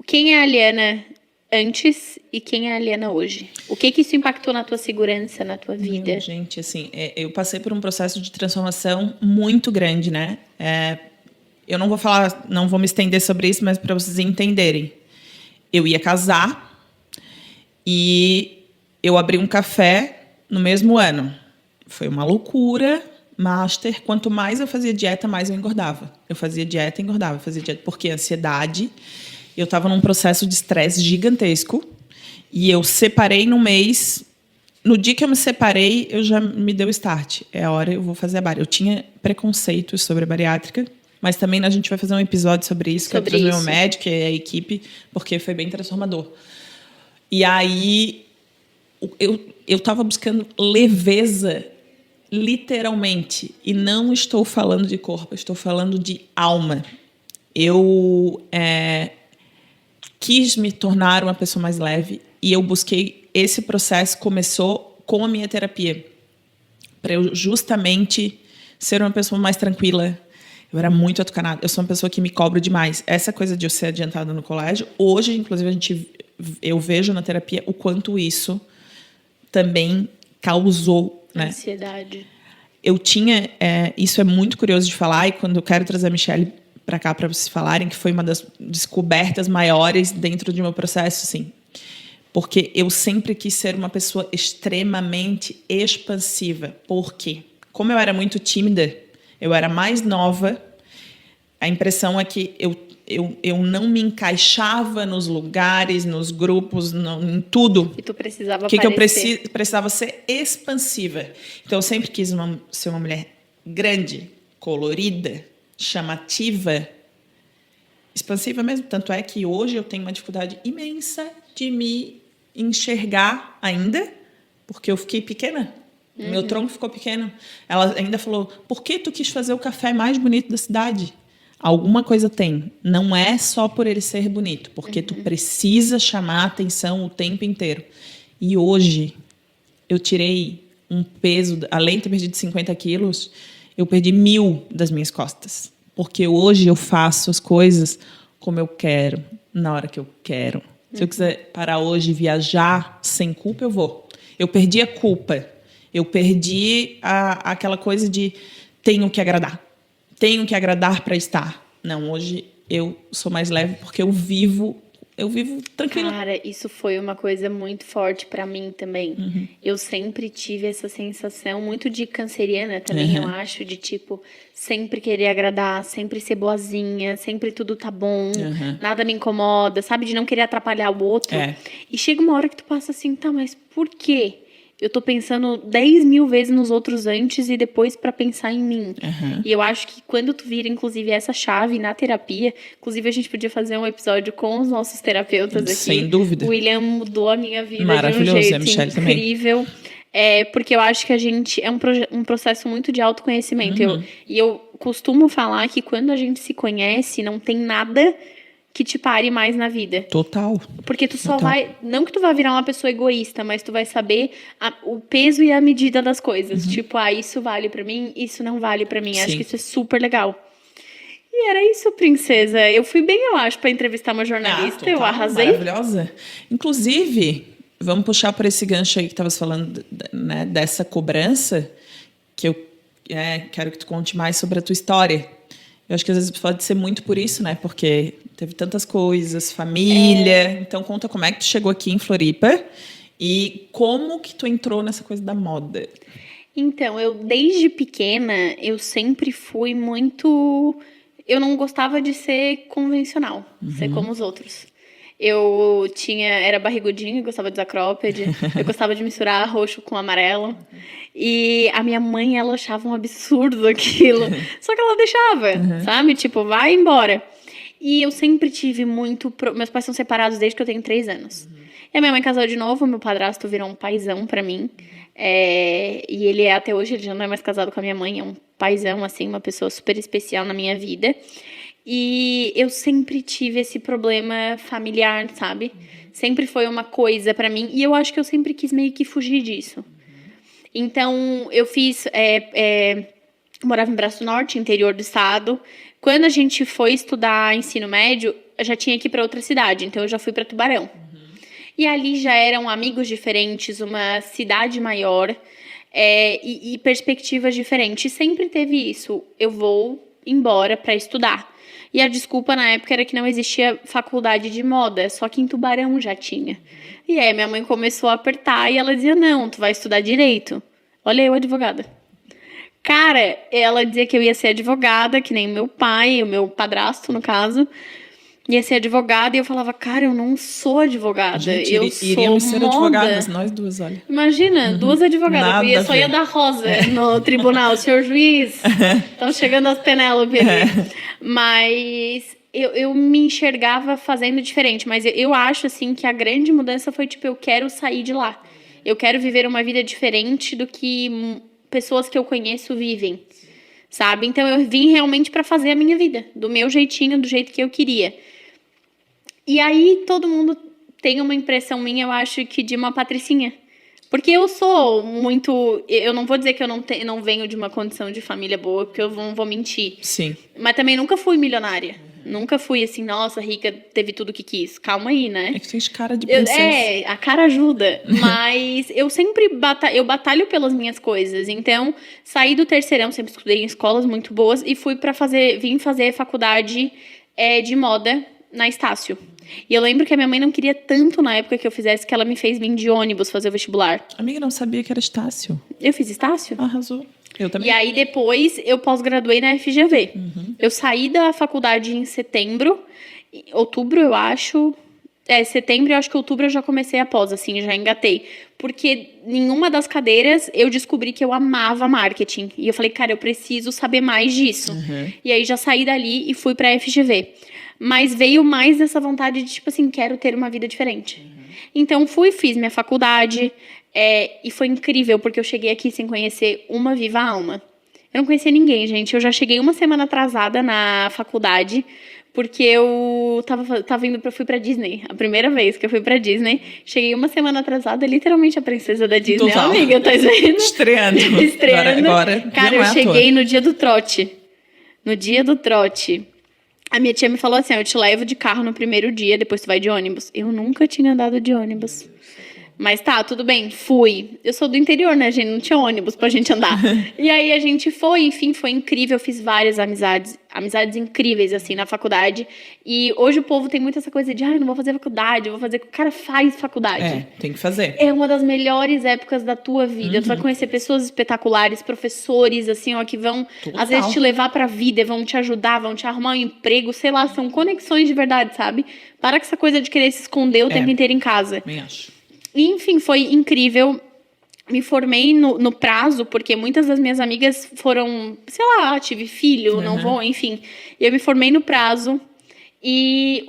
Quem é a Aliana antes e quem é a Aliana hoje? O que isso impactou na tua segurança, na tua vida? Gente, assim, eu passei por um processo de transformação muito grande, né? Eu não vou falar, não vou me estender sobre isso, mas para vocês entenderem. Eu ia casar e eu abri um café no mesmo ano. Foi uma loucura, master. Quanto mais eu fazia dieta, mais eu engordava. Eu fazia dieta e engordava. Eu fazia dieta porque ansiedade... Eu estava num processo de estresse gigantesco e eu separei no mês no dia que eu me separei, eu já me deu start. É a hora, eu vou fazer a bariátrica. Eu tinha preconceitos sobre a bariátrica, mas também a gente vai fazer um episódio sobre isso, que é trazer o meu médico e a equipe, porque foi bem transformador. E aí, eu estava buscando leveza, literalmente. E não estou falando de corpo, estou falando de alma. Eu quis me tornar uma pessoa mais leve e eu busquei. Esse processo começou com a minha terapia, para eu justamente ser uma pessoa mais tranquila. Eu era muito atucanada. Eu sou uma pessoa que me cobro demais. Essa coisa de eu ser adiantada no colégio, hoje, inclusive, eu vejo na terapia o quanto isso também causou, né? Ansiedade. Eu tinha... isso é muito curioso de falar, e quando eu quero trazer a Michelle para cá para vocês falarem, que foi uma das descobertas maiores dentro de meu processo, assim. Porque eu sempre quis ser uma pessoa extremamente expansiva. Por quê? Como eu era muito tímida, eu era mais nova, a impressão é que eu não me encaixava nos lugares, nos grupos, em tudo. E tu precisava que eu precisava ser expansiva. Então, eu sempre quis ser uma mulher grande, colorida, chamativa, expansiva mesmo. Tanto é que hoje eu tenho uma dificuldade imensa de me enxergar ainda, porque eu fiquei pequena. Meu tronco ficou pequeno. Ela ainda falou, por que tu quis fazer o café mais bonito da cidade? Alguma coisa tem. Não é só por ele ser bonito, porque tu precisa chamar a atenção o tempo inteiro. E hoje, eu tirei um peso, além de ter perdido 50 quilos, eu perdi 1.000 das minhas costas. Porque hoje eu faço as coisas como eu quero, na hora que eu quero. Se eu quiser parar hoje e viajar sem culpa, eu vou. Eu perdi a culpa. Eu perdi aquela coisa de tenho que agradar. Tenho que agradar para estar. Não, hoje eu sou mais leve porque eu vivo tranquila. Cara, isso foi uma coisa muito forte pra mim também. Eu sempre tive essa sensação muito de canceriana também, eu acho, de tipo, sempre querer agradar, sempre ser boazinha, sempre tudo tá bom, nada me incomoda, sabe? De não querer atrapalhar o outro. E chega uma hora que tu passa assim, tá, mas por quê? Eu tô pensando 10.000 vezes nos outros antes e depois pra pensar em mim. E eu acho que quando tu vira, inclusive, essa chave na terapia... Inclusive, a gente podia fazer um episódio com os nossos terapeutas aqui. Sem dúvida. O William mudou a minha vida de um jeito incrível. Porque eu acho que a gente... É um processo muito de autoconhecimento. Eu costumo falar que quando a gente se conhece, não tem nada que te pare mais na vida. Total. Porque tu só vai... Não que tu vai virar uma pessoa egoísta, mas tu vai saber o peso e a medida das coisas. Tipo, isso vale pra mim, isso não vale pra mim. Sim. Acho que isso é super legal. E era isso, princesa. Eu fui bem, eu acho, pra entrevistar uma jornalista. Total, eu arrasei. Maravilhosa. Inclusive, vamos puxar por esse gancho aí que estavas falando, né, dessa cobrança, que eu quero que tu conte mais sobre a tua história. Eu acho que às vezes pode ser muito por isso, né? Porque teve tantas coisas, família. Então, conta como é que tu chegou aqui em Floripa e como que tu entrou nessa coisa da moda. Então, eu desde pequena, eu sempre fui muito... Eu não gostava de ser convencional, ser como os outros. Eu era barrigudinha, gostava de usar cropped, eu gostava de misturar roxo com amarelo. E a minha mãe, ela achava um absurdo aquilo. Só que ela deixava, sabe? Tipo, vai embora. E eu sempre tive muito... Meus pais são separados desde que eu tenho 3 anos. E a minha mãe casou de novo, meu padrasto virou um paizão pra mim. E ele até hoje, ele já não é mais casado com a minha mãe, é um paizão, assim, uma pessoa super especial na minha vida. E eu sempre tive esse problema familiar, sabe? Sempre foi uma coisa pra mim. E eu acho que eu sempre quis meio que fugir disso. Então, eu fiz... morava em Braço Norte, interior do estado. Quando a gente foi estudar ensino médio, eu já tinha que ir pra outra cidade. Então, eu já fui pra Tubarão. E ali já eram amigos diferentes, uma cidade maior e perspectivas diferentes. E sempre teve isso. Eu vou embora pra estudar. E a desculpa na época era que não existia faculdade de moda, só que em Tubarão já tinha. E aí minha mãe começou a apertar e ela dizia, não, tu vai estudar direito. Olha eu, advogada. Cara, ela dizia que eu ia ser advogada, que nem meu pai, o meu padrasto, no caso. ia ser advogada, e eu falava, cara, eu não sou advogada. Gente, eu sou iríamos ser moda. advogadas, nós duas, olha. Imagina, duas advogadas. Nada Eu a só ver. ia dar rosa no tribunal. Senhor juiz, estão chegando as Penélope ali. Mas eu me enxergava fazendo diferente. Mas eu acho, assim, que a grande mudança foi, tipo, eu quero sair de lá. Eu quero viver uma vida diferente do que pessoas que eu conheço vivem. Sabe? Então eu vim realmente para fazer a minha vida. Do meu jeitinho, do jeito que eu queria. E aí todo mundo tem uma impressão minha, eu acho, que de uma patricinha. Porque eu sou muito... Eu não vou dizer que eu não venho de uma condição de família boa, porque eu não vou mentir. Sim. Mas também nunca fui milionária. Nunca fui assim, nossa, rica, teve tudo que quis. Calma aí, né? É que tem cara de princesa. A cara ajuda. Mas eu sempre batalho pelas minhas coisas. Então, saí do terceirão, sempre estudei em escolas muito boas, e vim fazer faculdade de moda na Estácio. E eu lembro que a minha mãe não queria tanto na época que eu fizesse, que ela me fez vir de ônibus fazer o vestibular. Amiga, não sabia que era Estácio. Eu fiz Estácio? Arrasou. Eu também. E aí depois eu pós-graduei na FGV. Eu saí da faculdade em outubro eu acho. Setembro, eu acho que outubro eu já comecei a pós, assim, já engatei. Porque nenhuma das cadeiras eu descobri que eu amava marketing. E eu falei, cara, eu preciso saber mais disso. E aí já saí dali e fui pra FGV. Mas veio mais dessa vontade de, tipo assim, quero ter uma vida diferente. Então fiz minha faculdade. E foi incrível, porque eu cheguei aqui sem conhecer uma viva alma. Eu não conhecia ninguém, gente. Eu já cheguei uma semana atrasada na faculdade, porque eu fui pra Disney. A primeira vez que eu fui pra Disney. Cheguei uma semana atrasada, literalmente a princesa da Disney. Total. Amiga, tá vendo? Estreando. Agora, cara, eu cheguei no dia do trote. No dia do trote. A minha tia me falou assim, eu te levo de carro no primeiro dia, depois tu vai de ônibus. Eu nunca tinha andado de ônibus. Mas tá, tudo bem, fui. Eu sou do interior, né, gente? Não tinha ônibus pra gente andar. E aí a gente foi, enfim, foi incrível. Eu fiz várias amizades incríveis, assim, na faculdade. E hoje o povo tem muito essa coisa de, não vou fazer faculdade, vou fazer... O cara faz faculdade. Tem que fazer. É uma das melhores épocas da tua vida. Tu vai conhecer pessoas espetaculares, professores, assim, ó, que vão, às vezes, te levar pra vida, vão te ajudar, vão te arrumar um emprego, sei lá, são conexões de verdade, sabe? Para com essa coisa de querer se esconder o tempo inteiro em casa. Também acho. E, enfim, foi incrível. Me formei no prazo, porque muitas das minhas amigas foram, sei lá, tive filho, não vou, enfim. E eu me formei no prazo. E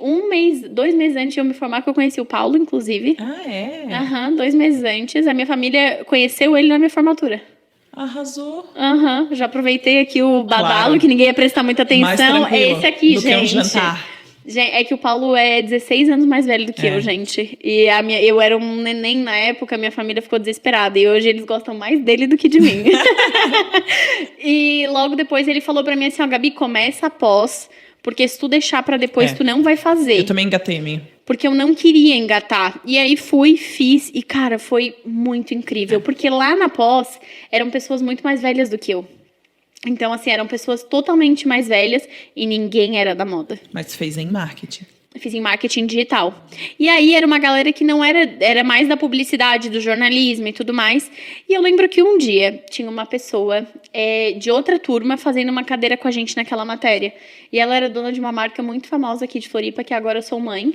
2 meses antes de eu me formar, que eu conheci o Paulo, inclusive. Ah, é? 2 meses antes. A minha família conheceu ele na minha formatura. Arrasou. Já aproveitei aqui o badalo, Claro. que ninguém ia prestar muita Mais atenção. É tranquilo esse aqui, do gente. que um jantar. É que o Paulo é 16 anos mais velho do que eu, gente. E eu era um neném na época, minha família ficou desesperada. E hoje eles gostam mais dele do que de mim. E logo depois ele falou pra mim assim, Gabi, começa a pós, porque se tu deixar pra depois, tu não vai fazer. Eu também engatei a minha. Porque eu não queria engatar. E aí fiz, e cara, foi muito incrível. Porque lá na pós, eram pessoas muito mais velhas do que eu. Então, assim, eram pessoas totalmente mais velhas e ninguém era da moda. Mas fez em marketing. Fiz em marketing digital. E aí era uma galera que não era mais da publicidade, do jornalismo e tudo mais. E eu lembro que um dia tinha uma pessoa de outra turma fazendo uma cadeira com a gente naquela matéria. E ela era dona de uma marca muito famosa aqui de Floripa, que agora eu sou mãe.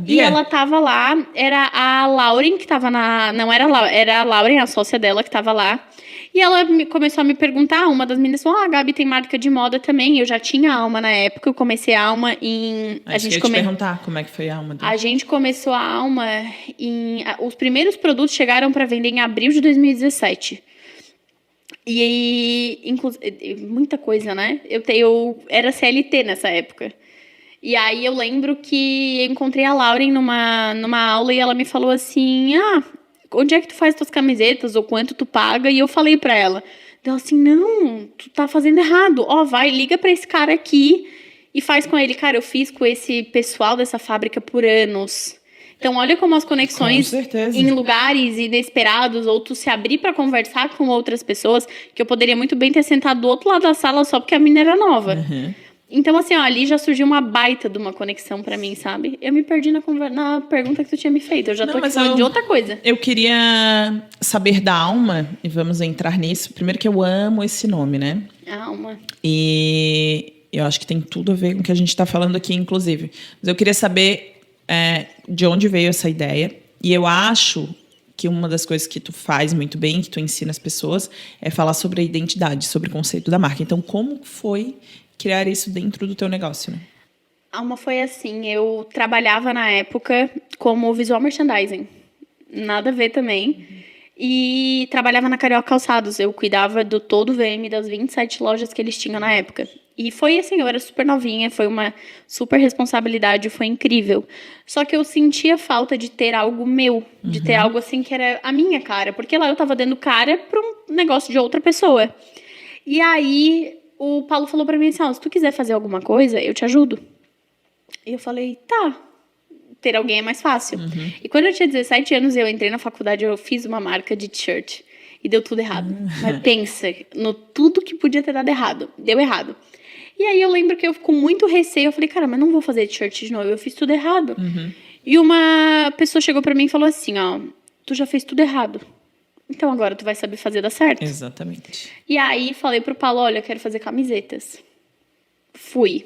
E ela tava lá, era a Lauren que tava não era a Lauren, era a Lauren, a sócia dela, que tava lá. E ela começou a me perguntar, uma das meninas falou, a Gabi tem marca de moda também. Eu já tinha a Alma na época, eu comecei a Alma em... Eu ia te perguntar como é que foi a Alma dele. A gente começou a Alma os primeiros produtos chegaram para vender em abril de 2017. E aí, inclusive, muita coisa, né? Eu era CLT nessa época. E aí eu lembro que eu encontrei a Lauren numa aula e ela me falou assim, onde é que tu faz tuas camisetas ou quanto tu paga? E eu falei pra ela. Ela assim, não, tu tá fazendo errado. Vai, liga pra esse cara aqui e faz com ele. Cara, eu fiz com esse pessoal dessa fábrica por anos. Então, olha como as conexões em lugares inesperados, ou tu se abrir pra conversar com outras pessoas, que eu poderia muito bem ter sentado do outro lado da sala só porque a mina era nova. Então, assim, ali já surgiu uma baita de uma conexão pra mim, sabe? Eu me perdi na pergunta que tu tinha me feito. Eu já tô aqui falando de outra coisa. Eu queria saber da Alma, e vamos entrar nisso. Primeiro que eu amo esse nome, né? Alma. E Eu acho que tem tudo a ver com o que a gente está falando aqui, inclusive. Mas eu queria saber de onde veio essa ideia. E eu acho que uma das coisas que tu faz muito bem, que tu ensina as pessoas, é falar sobre a identidade, sobre o conceito da marca. Então, como foi criar isso dentro do teu negócio, né? Alma, foi assim, eu trabalhava na época como visual merchandising. Nada a ver também. E trabalhava na Carioca Calçados. Eu cuidava do todo o VM das 27 lojas que eles tinham na época. E foi assim, eu era super novinha, foi uma super responsabilidade, foi incrível. Só que eu sentia falta de ter algo meu, de ter algo assim que era a minha cara. Porque lá eu tava dando cara pra um negócio de outra pessoa. E aí o Paulo falou pra mim assim, se tu quiser fazer alguma coisa, eu te ajudo. E eu falei, tá. Ter alguém é mais fácil. E quando eu tinha 17 anos, eu entrei na faculdade, eu fiz uma marca de t-shirt. E deu tudo errado. Mas pensa, no tudo que podia ter dado errado. Deu errado. E aí eu lembro que eu com muito receio, eu falei, cara, mas não vou fazer t-shirt de novo, eu fiz tudo errado. E uma pessoa chegou pra mim e falou assim, tu já fez tudo errado. Então agora tu vai saber fazer dar certo. Exatamente. E aí falei pro Paulo, olha, eu quero fazer camisetas. Fui.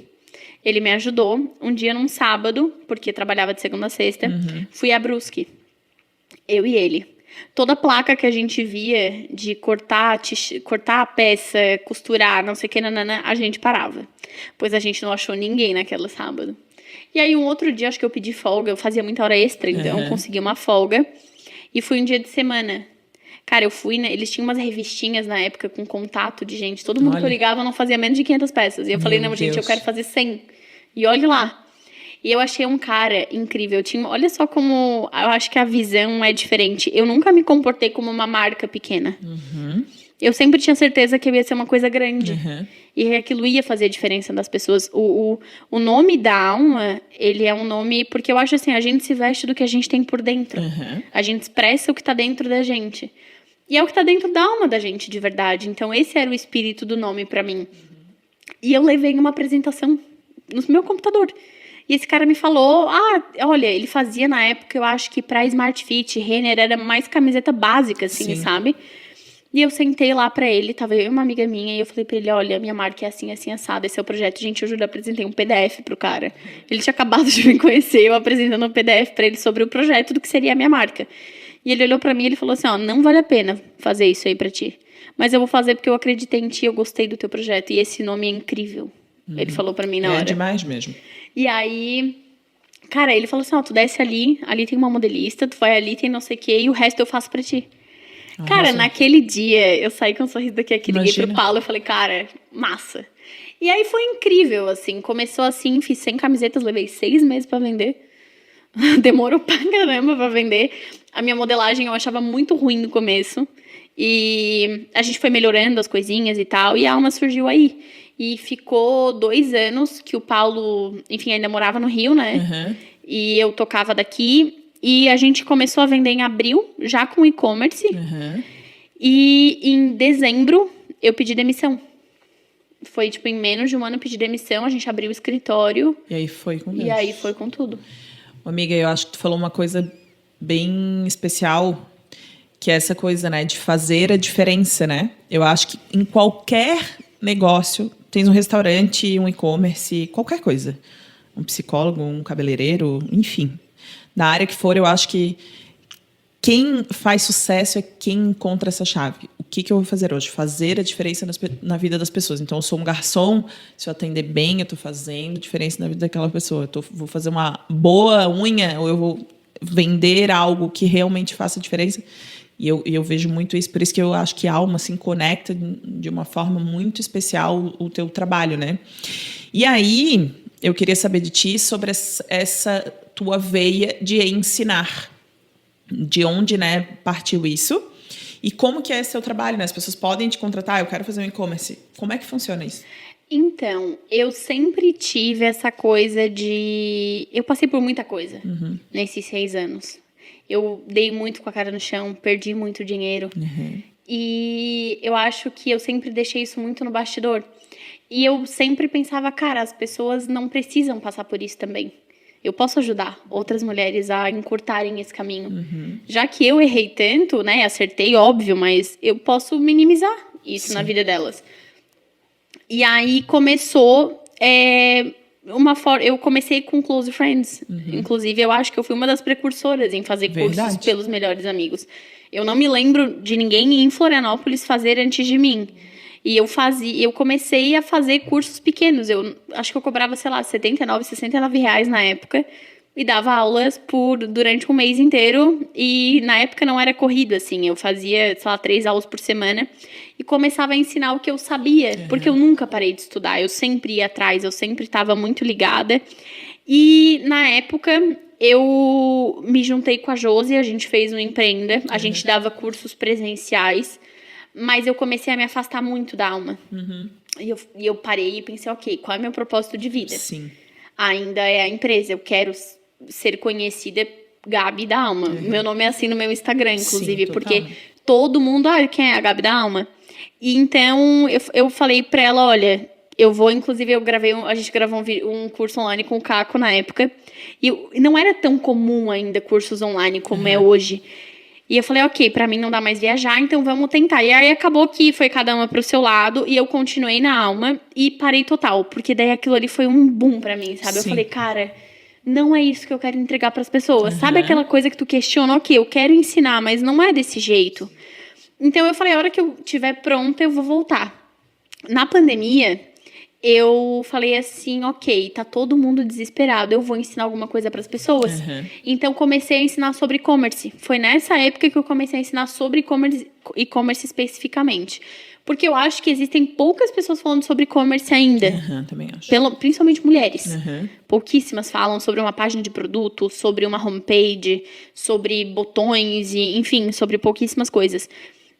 Ele me ajudou um dia num sábado, porque trabalhava de segunda a sexta. Fui a Brusque. Eu e ele. Toda placa que a gente via de cortar a peça, costurar, não sei o que, nanana, a gente parava. Pois a gente não achou ninguém naquele sábado. E aí um outro dia, acho que eu pedi folga, eu fazia muita hora extra, então eu consegui uma folga. E fui um dia de semana. Cara, eu fui, né? Eles tinham umas revistinhas na época com contato de gente. Todo mundo que eu ligava não fazia menos de 500 peças. E eu falei, não, gente, eu quero fazer 100. E olhe lá. E eu achei um cara incrível. Olha só como eu acho que a visão é diferente. Eu nunca me comportei como uma marca pequena. Eu sempre tinha certeza que eu ia ser uma coisa grande. E aquilo ia fazer a diferença das pessoas. O nome da Alma, ele é um nome... Porque eu acho assim, a gente se veste do que a gente tem por dentro. A gente expressa o que tá dentro da gente. E é o que tá dentro da alma da gente, de verdade. Então, esse era o espírito do nome pra mim. E eu levei uma apresentação no meu computador. E esse cara me falou, olha, ele fazia na época, eu acho que pra Smart Fit, Renner, era mais camiseta básica, assim, sabe? E eu sentei lá pra ele, tava eu e uma amiga minha, e eu falei pra ele, olha, minha marca é assim, assim, assada, esse é o projeto. Gente, eu juro, apresentei um PDF pro cara. Ele tinha acabado de me conhecer, eu apresentando um PDF pra ele sobre o projeto do que seria a minha marca. E ele olhou pra mim e ele falou assim, não vale a pena fazer isso aí pra ti. Mas eu vou fazer porque eu acreditei em ti, eu gostei do teu projeto. E esse nome é incrível. Ele falou pra mim na hora. É demais mesmo. E aí, cara, ele falou assim, tu desce ali tem uma modelista, tu vai ali, tem não sei o quê, e o resto eu faço pra ti. Cara, naquele dia, eu saí com um sorriso daqui aqui, liguei pro Paulo, eu falei, cara, massa. E aí foi incrível, assim, começou assim, fiz 100 camisetas, levei 6 meses pra vender. Demorou pra caramba pra vender. A minha modelagem eu achava muito ruim no começo. E a gente foi melhorando as coisinhas e tal. E a Alma surgiu aí. E ficou 2 anos que o Paulo, enfim, ainda morava no Rio, né? E eu tocava daqui. E a gente começou a vender em abril, já com e-commerce. E em dezembro eu pedi demissão. Foi, tipo, em menos de um ano eu pedi demissão. A gente abriu o escritório. E aí foi com Deus. E aí foi com tudo. Amiga, eu acho que tu falou uma coisa bem especial, que é essa coisa, né, de fazer a diferença, né? Eu acho que em qualquer negócio, tens um restaurante, um e-commerce, qualquer coisa. Um psicólogo, um cabeleireiro, enfim. Na área que for, eu acho que quem faz sucesso é quem encontra essa chave. O que eu vou fazer hoje? Fazer a diferença na vida das pessoas. Então, eu sou um garçom, se eu atender bem, eu estou fazendo diferença na vida daquela pessoa. Vou fazer uma boa unha, ou eu vou vender algo que realmente faça diferença. E eu vejo muito isso. Por isso que eu acho que a Alma assim, conecta de uma forma muito especial o teu trabalho, né? E aí, eu queria saber de ti sobre essa tua veia de ensinar. De onde, né, partiu isso? E como que é seu trabalho, né? As pessoas podem te contratar, eu quero fazer um e-commerce. Como é que funciona isso? Então, eu sempre tive essa coisa de... Eu passei por muita coisa nesses 6 anos. Eu dei muito com a cara no chão, perdi muito dinheiro. E eu acho que eu sempre deixei isso muito no bastidor. E eu sempre pensava, cara, as pessoas não precisam passar por isso também. Eu posso ajudar outras mulheres a encurtarem esse caminho. Já que eu errei tanto, né? Acertei, óbvio, mas eu posso minimizar isso na vida delas. E aí começou Eu comecei com Close Friends. Inclusive, eu acho que eu fui uma das precursoras em fazer cursos pelos melhores amigos. Eu não me lembro de ninguém em Florianópolis fazer antes de mim. E eu comecei a fazer cursos pequenos. Eu acho que eu cobrava, sei lá, R$79, R$69 na época. E dava aulas durante um mês inteiro. E na época não era corrido, assim. Eu fazia, sei lá, 3 aulas por semana. E começava a ensinar o que eu sabia. Porque eu nunca parei de estudar. Eu sempre ia atrás, eu sempre estava muito ligada. E na época eu me juntei com a Josi, a gente fez um Empreenda. A gente dava cursos presenciais. Mas eu comecei a me afastar muito da Alma. E eu parei e pensei, ok, qual é o meu propósito de vida? Sim. Ainda é a empresa. Eu quero ser conhecida Gabi da Alma. Meu nome é assim no meu Instagram, inclusive. Sim, porque todo mundo... quem é a Gabi da Alma? E então, eu falei pra ela, olha... Inclusive, a gente gravou um curso online com o Caco na época. E não era tão comum ainda cursos online como é hoje. E eu falei, ok, pra mim não dá mais viajar, então vamos tentar. E aí acabou que foi cada uma pro seu lado, e eu continuei na Alma e parei total. Porque daí aquilo ali foi um boom pra mim, sabe? Sim. Eu falei, cara, não é isso que eu quero entregar pras pessoas. Sabe aquela coisa que tu questiona, ok, eu quero ensinar, mas não é desse jeito. Então eu falei, a hora que eu estiver pronta, eu vou voltar. Na pandemia... eu falei assim, ok, tá todo mundo desesperado, eu vou ensinar alguma coisa para as pessoas. Então, comecei a ensinar sobre e-commerce. Foi nessa época que eu comecei a ensinar sobre e-commerce especificamente. Porque eu acho que existem poucas pessoas falando sobre e-commerce ainda. Também acho. Principalmente mulheres. Pouquíssimas falam sobre uma página de produto, sobre uma homepage, sobre botões, enfim, sobre pouquíssimas coisas.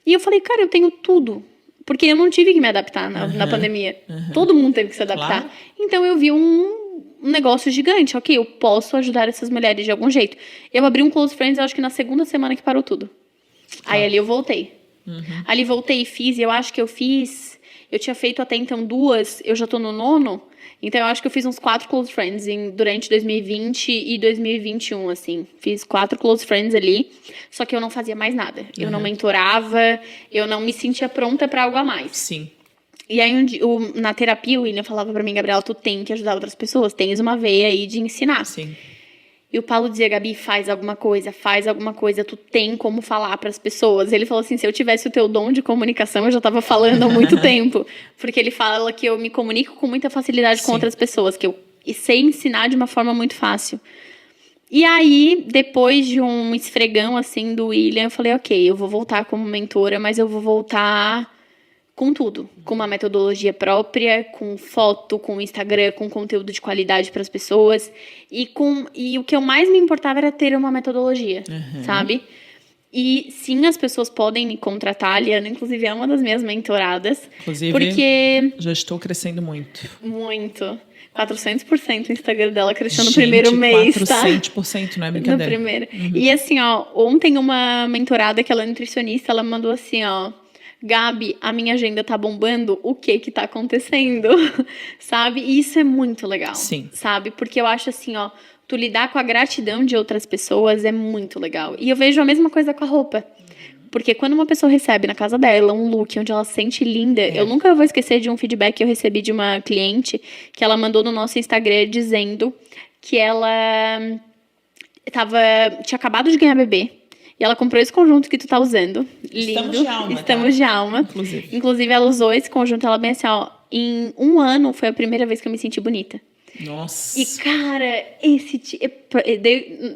E eu falei, cara, eu tenho tudo. Porque eu não tive que me adaptar na pandemia. Todo mundo teve que se adaptar. Claro. Então, eu vi um negócio gigante. Ok, eu posso ajudar essas mulheres de algum jeito. Eu abri um Close Friends, eu acho que na segunda semana que parou tudo. Aí, ali eu voltei. Ali, voltei e fiz. E eu acho que eu tinha feito até então 2. Eu já tô no 9º. Então, eu acho que eu fiz uns 4 Close Friends durante 2020 e 2021, assim. Fiz 4 Close Friends ali, só que eu não fazia mais nada. Eu não mentorava, eu não me sentia pronta pra algo a mais. Sim. E aí, na terapia, o William falava pra mim, Gabriela, tu tem que ajudar outras pessoas, tens uma veia aí de ensinar. Sim. E o Paulo dizia, Gabi, faz alguma coisa, tu tem como falar pras pessoas. Ele falou assim, se eu tivesse o teu dom de comunicação, eu já tava falando há muito tempo. Porque ele fala que eu me comunico com muita facilidade com outras pessoas, que eu sei ensinar de uma forma muito fácil. E aí, depois de um esfregão, assim, do William, eu falei, ok, eu vou voltar como mentora, mas eu vou voltar... com tudo, com uma metodologia própria, com foto, com Instagram, com conteúdo de qualidade para as pessoas. E o que eu mais me importava era ter uma metodologia, sabe? E sim, as pessoas podem me contratar. A Liana, inclusive, é uma das minhas mentoradas. Inclusive, porque já estou crescendo muito. Muito. 400% o Instagram dela cresceu no primeiro mês, 400%, não é brincadeira. No primeiro. E assim, ó, ontem uma mentorada, que ela é nutricionista, ela mandou assim, ó... Gabi, a minha agenda tá bombando, o que tá acontecendo? Sabe? E isso é muito legal. Sim. Sabe? Porque eu acho assim, ó, tu lidar com a gratidão de outras pessoas é muito legal. E eu vejo a mesma coisa com a roupa. Porque quando uma pessoa recebe na casa dela um look onde ela se sente linda, eu nunca vou esquecer de um feedback que eu recebi de uma cliente, que ela mandou no nosso Instagram dizendo que ela tinha acabado de ganhar bebê. E ela comprou esse conjunto que tu tá usando. Lindo. Estamos de alma. Inclusive, ela usou esse conjunto. Ela bem assim, ó. Em 1 ano, foi a primeira vez que eu me senti bonita. Nossa. E, cara,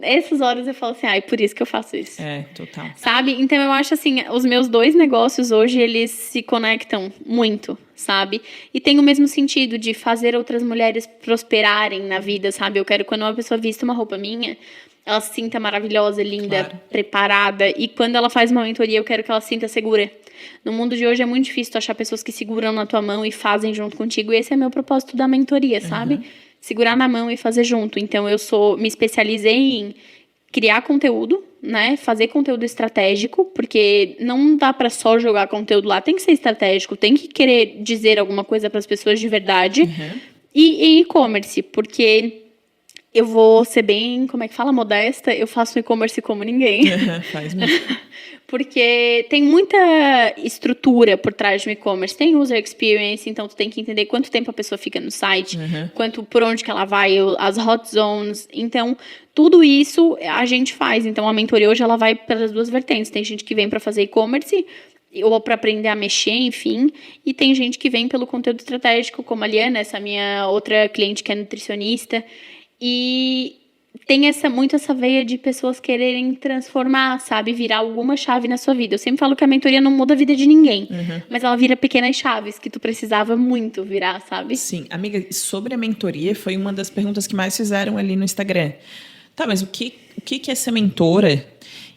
essas horas eu falo assim, é por isso que eu faço isso. É, total. Sabe? Então, eu acho assim, os meus 2 negócios hoje, eles se conectam muito, sabe? E tem o mesmo sentido de fazer outras mulheres prosperarem na vida, sabe? Eu quero, quando uma pessoa vista uma roupa minha... ela se sinta maravilhosa, linda, preparada. E quando ela faz uma mentoria, eu quero que ela se sinta segura. No mundo de hoje é muito difícil tu achar pessoas que seguram na tua mão e fazem junto contigo. E esse é meu propósito da mentoria, sabe? Segurar na mão e fazer junto. Então, me especializei em criar conteúdo, né? Fazer conteúdo estratégico, porque não dá pra só jogar conteúdo lá. Tem que ser estratégico, tem que querer dizer alguma coisa pras pessoas de verdade. E e-commerce, porque... eu vou ser bem, como é que fala, modesta, eu faço e-commerce como ninguém. Faz mesmo. Porque tem muita estrutura por trás de um e-commerce. Tem user experience, então tu tem que entender quanto tempo a pessoa fica no site, por onde que ela vai, as hot zones. Então, tudo isso a gente faz. Então, a mentoria hoje ela vai pelas duas vertentes. Tem gente que vem para fazer e-commerce ou para aprender a mexer, enfim. E tem gente que vem pelo conteúdo estratégico, como a Liana, essa minha outra cliente que é nutricionista. E tem muito essa veia de pessoas quererem transformar, sabe? Virar alguma chave na sua vida. Eu sempre falo que a mentoria não muda a vida de ninguém. Mas ela vira pequenas chaves que tu precisava muito virar, sabe? Sim. Amiga, sobre a mentoria, foi uma das perguntas que mais fizeram ali no Instagram. Tá, mas o que é ser mentora?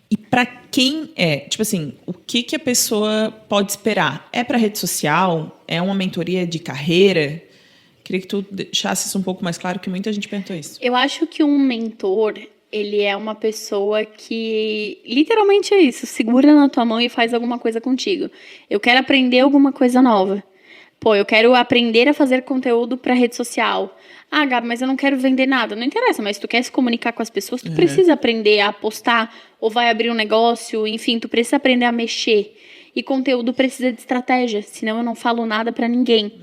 E para quem é? Tipo assim, o que a pessoa pode esperar? É para rede social? É uma mentoria de carreira? Queria que tu deixasse isso um pouco mais claro, que muita gente perguntou isso. Eu acho que um mentor, ele é uma pessoa que, literalmente é isso, segura na tua mão e faz alguma coisa contigo. Eu quero aprender alguma coisa nova. Pô, eu quero aprender a fazer conteúdo para rede social. Ah, Gabi, mas eu não quero vender nada. Não interessa, mas se tu quer se comunicar com as pessoas, tu precisa aprender a postar, ou vai abrir um negócio, enfim, tu precisa aprender a mexer. E conteúdo precisa de estratégia, senão eu não falo nada para ninguém.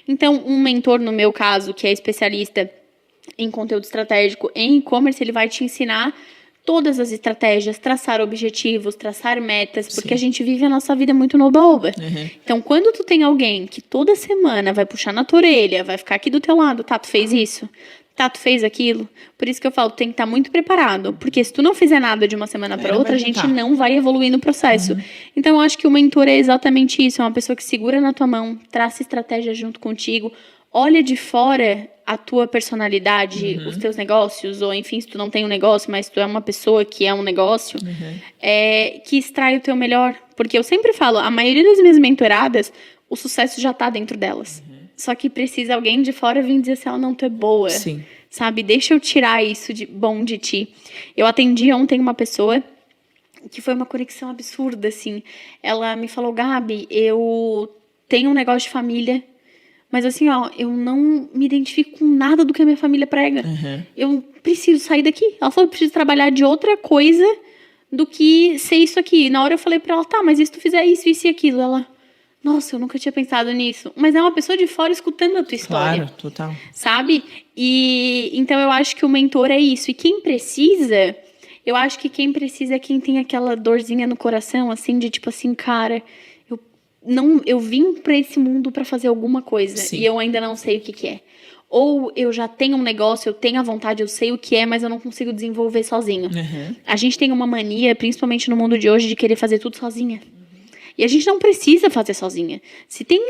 Então, um mentor, no meu caso, que é especialista em conteúdo estratégico em e-commerce, ele vai te ensinar todas as estratégias, traçar objetivos, traçar metas, porque a gente vive a nossa vida muito no oba-oba. Então, quando tu tem alguém que toda semana vai puxar na tua orelha, vai ficar aqui do teu lado, tá, tu fez isso, tá, tu fez aquilo, por isso que eu falo, tu tem que estar muito preparado, porque se tu não fizer nada de uma semana para outra, a gente não vai evoluir no processo. Então, eu acho que o mentor é exatamente isso, é uma pessoa que segura na tua mão, traça estratégia junto contigo, olha de fora a tua personalidade, os teus negócios, ou enfim, se tu não tem um negócio, mas tu é uma pessoa que é um negócio, que extrai o teu melhor. Porque eu sempre falo, a maioria das minhas mentoradas, o sucesso já tá dentro delas. Só que precisa alguém de fora vir dizer assim, ela não, tu é boa. Sim. Sabe? Deixa eu tirar isso de bom de ti. Eu atendi ontem uma pessoa que foi uma conexão absurda, assim. Ela me falou, Gabi, eu tenho um negócio de família, mas assim, ó, eu não me identifico com nada do que a minha família prega. Eu preciso sair daqui. Ela falou, eu preciso trabalhar de outra coisa do que ser isso aqui. E na hora eu falei pra ela, tá, mas e se tu fizer isso e aquilo? Ela, nossa, eu nunca tinha pensado nisso. Mas é uma pessoa de fora escutando a tua história. Claro, total. Sabe? E então eu acho que o mentor é isso. E quem precisa, eu acho que quem precisa é quem tem aquela dorzinha no coração, assim, de tipo assim, cara, eu vim pra esse mundo pra fazer alguma coisa e eu ainda não sei o que é. Ou eu já tenho um negócio, eu tenho a vontade, eu sei o que é, mas eu não consigo desenvolver sozinho. A gente tem uma mania, principalmente no mundo de hoje, de querer fazer tudo sozinha. E a gente não precisa fazer sozinha. Se tem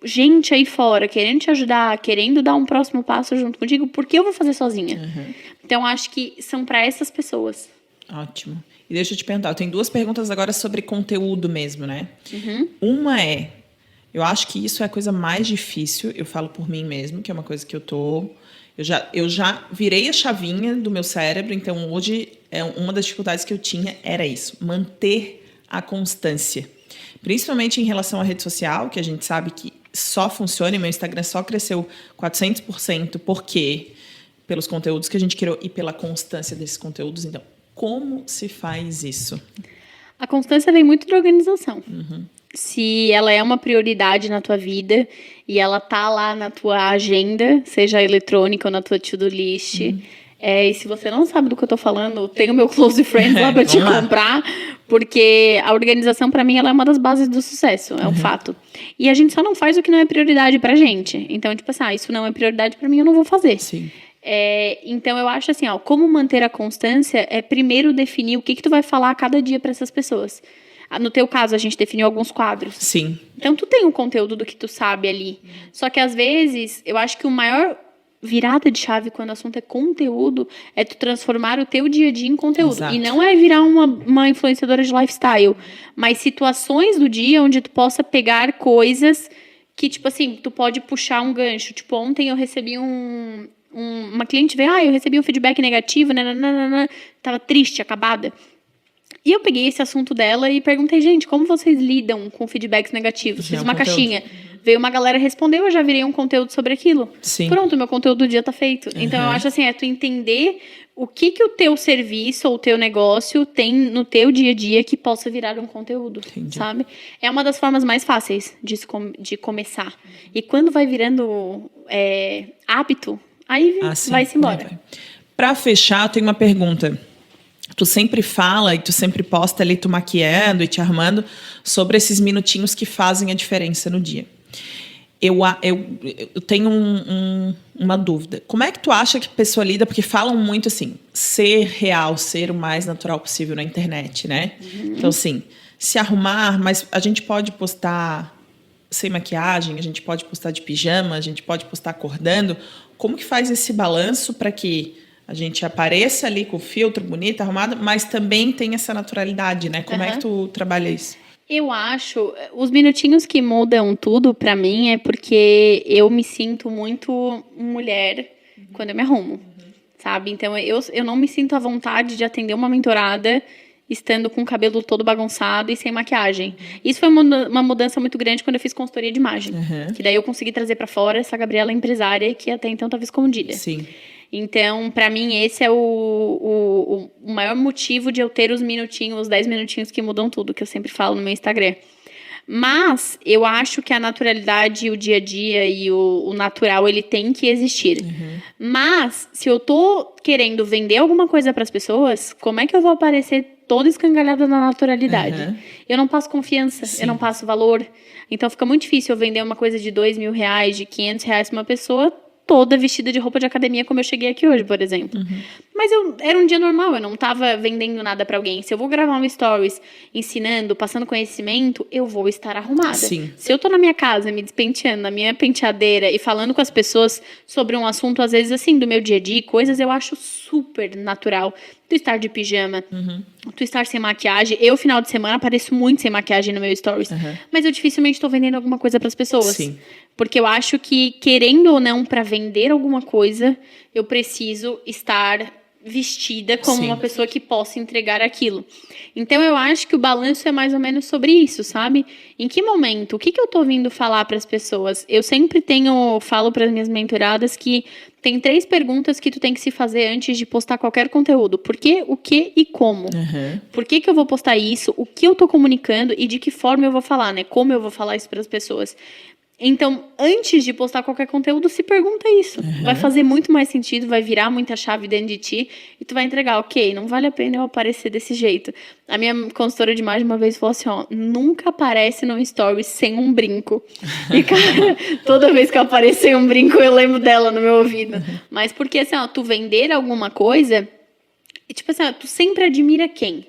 gente aí fora querendo te ajudar, querendo dar um próximo passo junto contigo, por que eu vou fazer sozinha? Então, acho que são pra essas pessoas. Ótimo. E deixa eu te perguntar, eu tenho 2 perguntas agora sobre conteúdo mesmo, né? Uma eu acho que isso é a coisa mais difícil, eu falo por mim mesmo, que é uma coisa que eu já virei a chavinha do meu cérebro, então hoje uma das dificuldades que eu tinha era isso, manter a constância. Principalmente em relação à rede social, que a gente sabe que só funciona, e meu Instagram só cresceu 400%, porque pelos conteúdos que a gente criou e pela constância desses conteúdos. Então, como se faz isso? A constância vem muito de organização. Se ela é uma prioridade na tua vida e ela tá lá na tua agenda, seja eletrônica ou na tua to-do list, e se você não sabe do que eu tô falando, tem o meu Close Friends lá pra te comprar, porque a organização, pra mim, ela é uma das bases do sucesso, é um fato. E a gente só não faz o que não é prioridade pra gente. Então, tipo assim, isso não é prioridade pra mim, eu não vou fazer. Sim. Então, eu acho assim, como manter a constância é primeiro definir o que tu vai falar a cada dia pra essas pessoas. No teu caso, a gente definiu alguns quadros. Sim. Então, tu tem um conteúdo do que tu sabe ali. Só que, às vezes, eu acho que o maior virada de chave quando o assunto é conteúdo é tu transformar o teu dia a dia em conteúdo. Exato. E não é virar uma influenciadora de lifestyle, mas situações do dia onde tu possa pegar coisas que, tipo assim, tu pode puxar um gancho. Tipo, ontem eu recebi uma cliente veio, eu recebi um feedback negativo, tava triste, acabada. E eu peguei esse assunto dela e perguntei, gente, como vocês lidam com feedbacks negativos? Fiz uma caixinha. Veio uma galera, respondeu, eu já virei um conteúdo sobre aquilo. Sim. Pronto, meu conteúdo do dia tá feito. Então, eu acho assim, tu entender o que o teu serviço ou o teu negócio tem no teu dia a dia que possa virar um conteúdo, sabe? É uma das formas mais fáceis de começar. E quando vai virando hábito, aí vai-se embora. Pra fechar, eu tenho uma pergunta. Tu sempre fala e tu sempre posta ali tu maquiando e te arrumando sobre esses minutinhos que fazem a diferença no dia. Eu tenho uma dúvida. Como é que tu acha que a pessoa lida? Porque falam muito assim, ser real, ser o mais natural possível na internet, né? Então, assim, se arrumar, mas a gente pode postar sem maquiagem, a gente pode postar de pijama, a gente pode postar acordando. Como que faz esse balanço para que a gente apareça ali com o filtro bonita, arrumada, mas também tem essa naturalidade, né? Como é que tu trabalha isso? Eu acho, os minutinhos que mudam tudo pra mim é porque eu me sinto muito mulher quando eu me arrumo, sabe? Então, eu não me sinto à vontade de atender uma mentorada estando com o cabelo todo bagunçado e sem maquiagem. Isso foi uma mudança muito grande quando eu fiz consultoria de imagem. Que daí eu consegui trazer pra fora essa Gabriela empresária que até então estava escondida. Sim. Então, pra mim, esse é o maior motivo de eu ter os minutinhos, os 10 minutinhos que mudam tudo, que eu sempre falo no meu Instagram. Mas eu acho que a naturalidade, o dia a dia e o natural, ele tem que existir. Mas, se eu tô querendo vender alguma coisa pras pessoas, como é que eu vou aparecer toda escangalhada na naturalidade? Eu não passo confiança, eu não passo valor. Então, fica muito difícil eu vender uma coisa de R$2.000, de R$500 pra uma pessoa toda vestida de roupa de academia, como eu cheguei aqui hoje, por exemplo. Mas era um dia normal, eu não tava vendendo nada pra alguém. Se eu vou gravar um stories ensinando, passando conhecimento, eu vou estar arrumada. Sim. Se eu tô na minha casa, me despenteando, na minha penteadeira e falando com as pessoas sobre um assunto, às vezes assim, do meu dia a dia, coisas, eu acho super natural. Tu estar de pijama, tu estar sem maquiagem. Eu, final de semana, apareço muito sem maquiagem no meu stories. Mas eu dificilmente tô vendendo alguma coisa pras pessoas. Sim. Porque eu acho que, querendo ou não, para vender alguma coisa, eu preciso estar vestida como uma pessoa que possa entregar aquilo. Então, eu acho que o balanço é mais ou menos sobre isso, sabe? Em que momento? O que eu tô vindo falar para as pessoas? Eu sempre falo para as minhas mentoradas que tem 3 perguntas que tu tem que se fazer antes de postar qualquer conteúdo. Por quê, o que e como? Por que eu vou postar isso? O que eu tô comunicando e de que forma eu vou falar, né? Como eu vou falar isso para as pessoas? Então, antes de postar qualquer conteúdo, se pergunta isso. Vai fazer muito mais sentido, vai virar muita chave dentro de ti e tu vai entregar, ok, não vale a pena eu aparecer desse jeito. A minha consultora de imagem uma vez falou assim, ó, nunca aparece num story sem um brinco. E, cara, toda vez que eu apareço sem um brinco, eu lembro dela no meu ouvido. Mas porque, assim, ó, tu vender alguma coisa, tipo assim, ó, tu sempre admira quem?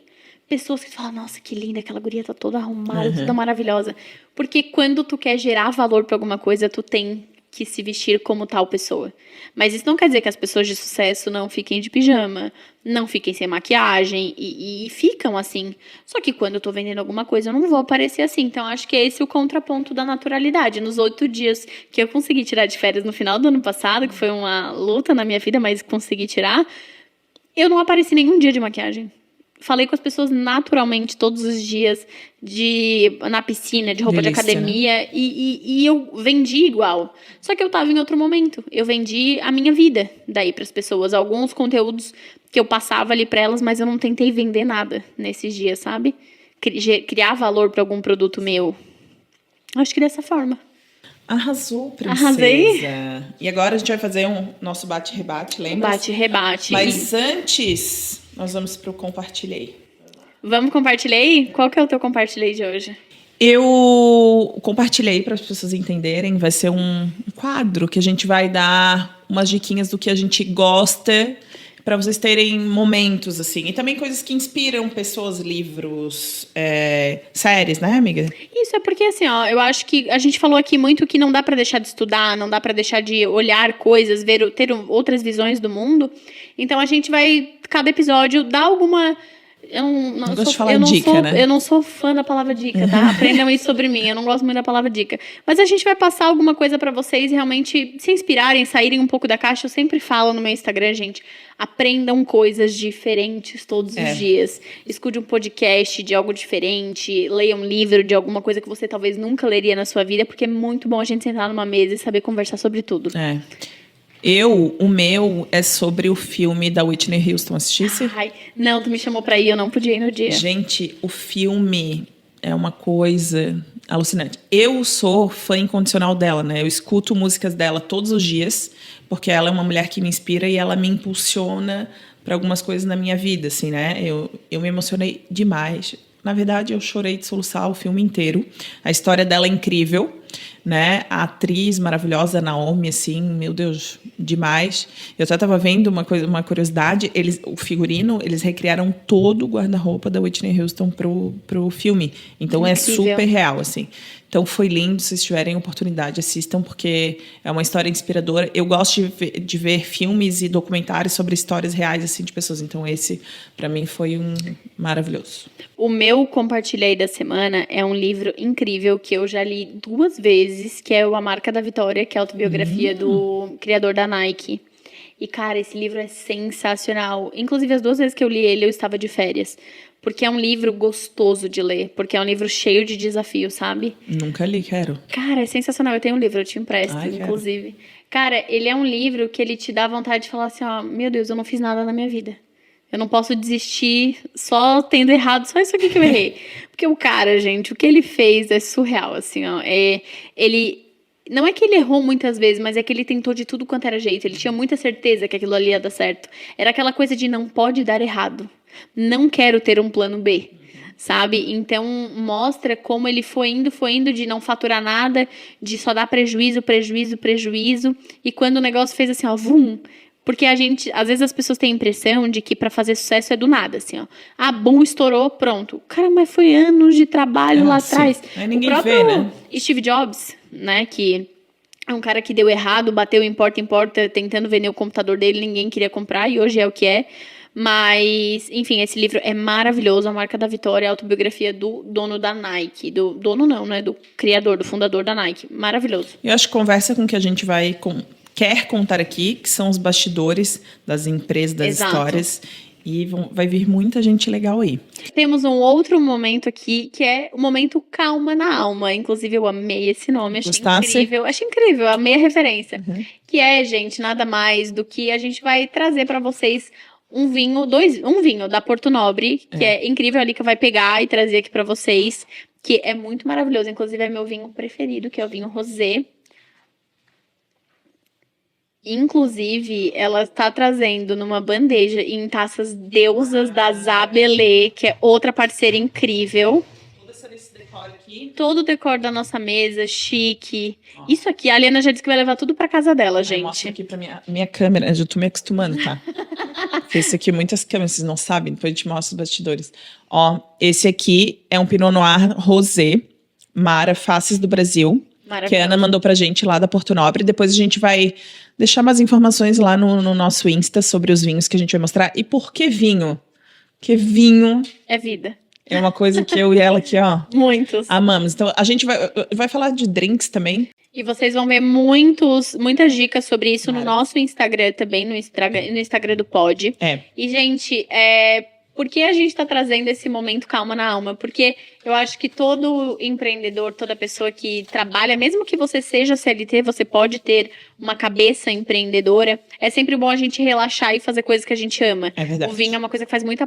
Pessoas que falam, nossa, que linda, aquela guria tá toda arrumada, toda maravilhosa. Porque quando tu quer gerar valor pra alguma coisa, tu tem que se vestir como tal pessoa. Mas isso não quer dizer que as pessoas de sucesso não fiquem de pijama, não fiquem sem maquiagem e ficam assim. Só que quando eu tô vendendo alguma coisa, eu não vou aparecer assim. Então, acho que é esse o contraponto da naturalidade. Nos 8 dias que eu consegui tirar de férias no final do ano passado, que foi uma luta na minha vida, mas consegui tirar, eu não apareci nenhum dia de maquiagem. Falei com as pessoas naturalmente todos os dias, na piscina, de roupa de academia, e eu vendi igual. Só que eu tava em outro momento. Eu vendi a minha vida daí pras pessoas. Alguns conteúdos que eu passava ali pra elas, mas eu não tentei vender nada nesses dias, sabe? Criar valor pra algum produto meu. Acho que dessa forma. Arrasou, princesa. Arrasei. E agora a gente vai fazer nosso bate-rebate, lembra? Bate-rebate. Mas antes, nós vamos pro Compartilhei. Vamos compartilhei? Qual que é o teu compartilhei de hoje? Eu compartilhei para as pessoas entenderem. Vai ser um quadro que a gente vai dar umas diquinhas do que a gente gosta para vocês terem momentos, assim. E também coisas que inspiram pessoas, livros, séries, né, amiga? Isso é porque, assim, ó, eu acho que a gente falou aqui muito que não dá pra deixar de estudar, não dá pra deixar de olhar coisas, ter outras visões do mundo. Então, a gente vai, cada episódio, dar alguma Eu não gosto de falar dica, né? Eu não sou fã da palavra dica, tá? Aprendam isso sobre mim. Eu não gosto muito da palavra dica. Mas a gente vai passar alguma coisa pra vocês realmente se inspirarem, saírem um pouco da caixa. Eu sempre falo no meu Instagram, gente, aprendam coisas diferentes todos os dias. Escute um podcast de algo diferente, leia um livro de alguma coisa que você talvez nunca leria na sua vida, porque é muito bom a gente sentar numa mesa e saber conversar sobre tudo. O meu é sobre o filme da Whitney Houston. Assistisse? Ai, não, tu me chamou pra ir, eu não podia ir no dia. Gente, o filme é uma coisa alucinante. Eu sou fã incondicional dela, né? Eu escuto músicas dela todos os dias, porque ela é uma mulher que me inspira e ela me impulsiona para algumas coisas na minha vida, assim, né? Eu me emocionei demais. Na verdade, eu chorei de soluçar o filme inteiro. A história dela é incrível, né? A atriz maravilhosa, Naomi, assim, meu Deus, demais. Eu até estava vendo uma curiosidade, o figurino, eles recriaram todo o guarda-roupa da Whitney Houston pro filme. Então, é super real, assim. Então, foi lindo. Se vocês tiverem oportunidade, assistam, porque é uma história inspiradora. Eu gosto de ver filmes e documentários sobre histórias reais, assim, de pessoas. Então, esse, para mim, foi maravilhoso. O meu compartilhei da semana é um livro incrível que eu já li 2 vezes, que é A Marca da Vitória, que é a autobiografia do criador da Nike. E, cara, esse livro é sensacional. Inclusive, as 2 vezes que eu li ele, eu estava de férias. Porque é um livro gostoso de ler. Porque é um livro cheio de desafios, sabe? Nunca li, quero. Cara, é sensacional. Eu tenho um livro, eu te empresto, inclusive. Quero. Cara, ele é um livro que ele te dá vontade de falar assim, ó, meu Deus, eu não fiz nada na minha vida. Eu não posso desistir só tendo errado, só isso aqui que eu errei. Porque o cara, gente, o que ele fez é surreal, assim, ó. Não é que ele errou muitas vezes, mas é que ele tentou de tudo quanto era jeito. Ele tinha muita certeza que aquilo ali ia dar certo. Era aquela coisa de não pode dar errado. Não quero ter um plano B, sabe? Então, mostra como ele foi indo de não faturar nada, de só dar prejuízo. E quando o negócio fez assim, ó, vum. Porque às vezes as pessoas têm a impressão de que pra fazer sucesso é do nada, assim, ó. Ah, bom, estourou, pronto. Cara, mas foi anos de trabalho lá atrás. Aí ninguém vê, né? Steve Jobs, né, que é um cara que deu errado, bateu em porta, tentando vender o computador dele, ninguém queria comprar, e hoje é o que é. Mas, enfim, esse livro é maravilhoso, A Marca da Vitória, a autobiografia do dono da Nike. Do dono não, né? Do criador, do fundador da Nike. Maravilhoso. Eu acho que conversa com o que a gente quer contar aqui, que são os bastidores das empresas, das histórias. E vai vir muita gente legal aí. Temos um outro momento aqui, que é o momento Calma na Alma. Inclusive, eu amei esse nome, achei incrível, amei a referência. Que é, gente, nada mais do que a gente vai trazer para vocês um vinho da Porto Nobre, que é incrível, ali que vai pegar e trazer aqui para vocês, que é muito maravilhoso. Inclusive, é meu vinho preferido, que é o vinho rosé. Inclusive, ela está trazendo numa bandeja em taças deusas da Zabelê, que é outra parceira incrível. Todo o decor da nossa mesa, chique. Isso aqui, a Aliana já disse que vai levar tudo pra casa dela, gente. Mostra aqui pra minha câmera, eu já tô me acostumando, tá? Esse aqui, muitas câmeras, vocês não sabem, depois a gente mostra os bastidores. Ó, esse aqui é um Pinot Noir rosé, Mara, Faces do Brasil, que a Ana mandou pra gente lá da Porto Nobre. Depois a gente vai deixar mais informações lá no nosso Insta sobre os vinhos que a gente vai mostrar. E por que vinho? Porque vinho é vida. É uma coisa que eu e ela aqui, ó, muitos amamos. Então, a gente vai falar de drinks também. E vocês vão ver muitas dicas sobre isso no nosso Instagram também, no Instagram do Pod. E, gente, por que a gente tá trazendo esse momento Calma na Alma? Porque eu acho que todo empreendedor, toda pessoa que trabalha, mesmo que você seja CLT, você pode ter uma cabeça empreendedora. É sempre bom a gente relaxar e fazer coisas que a gente ama. É verdade. O vinho é uma coisa que faz muito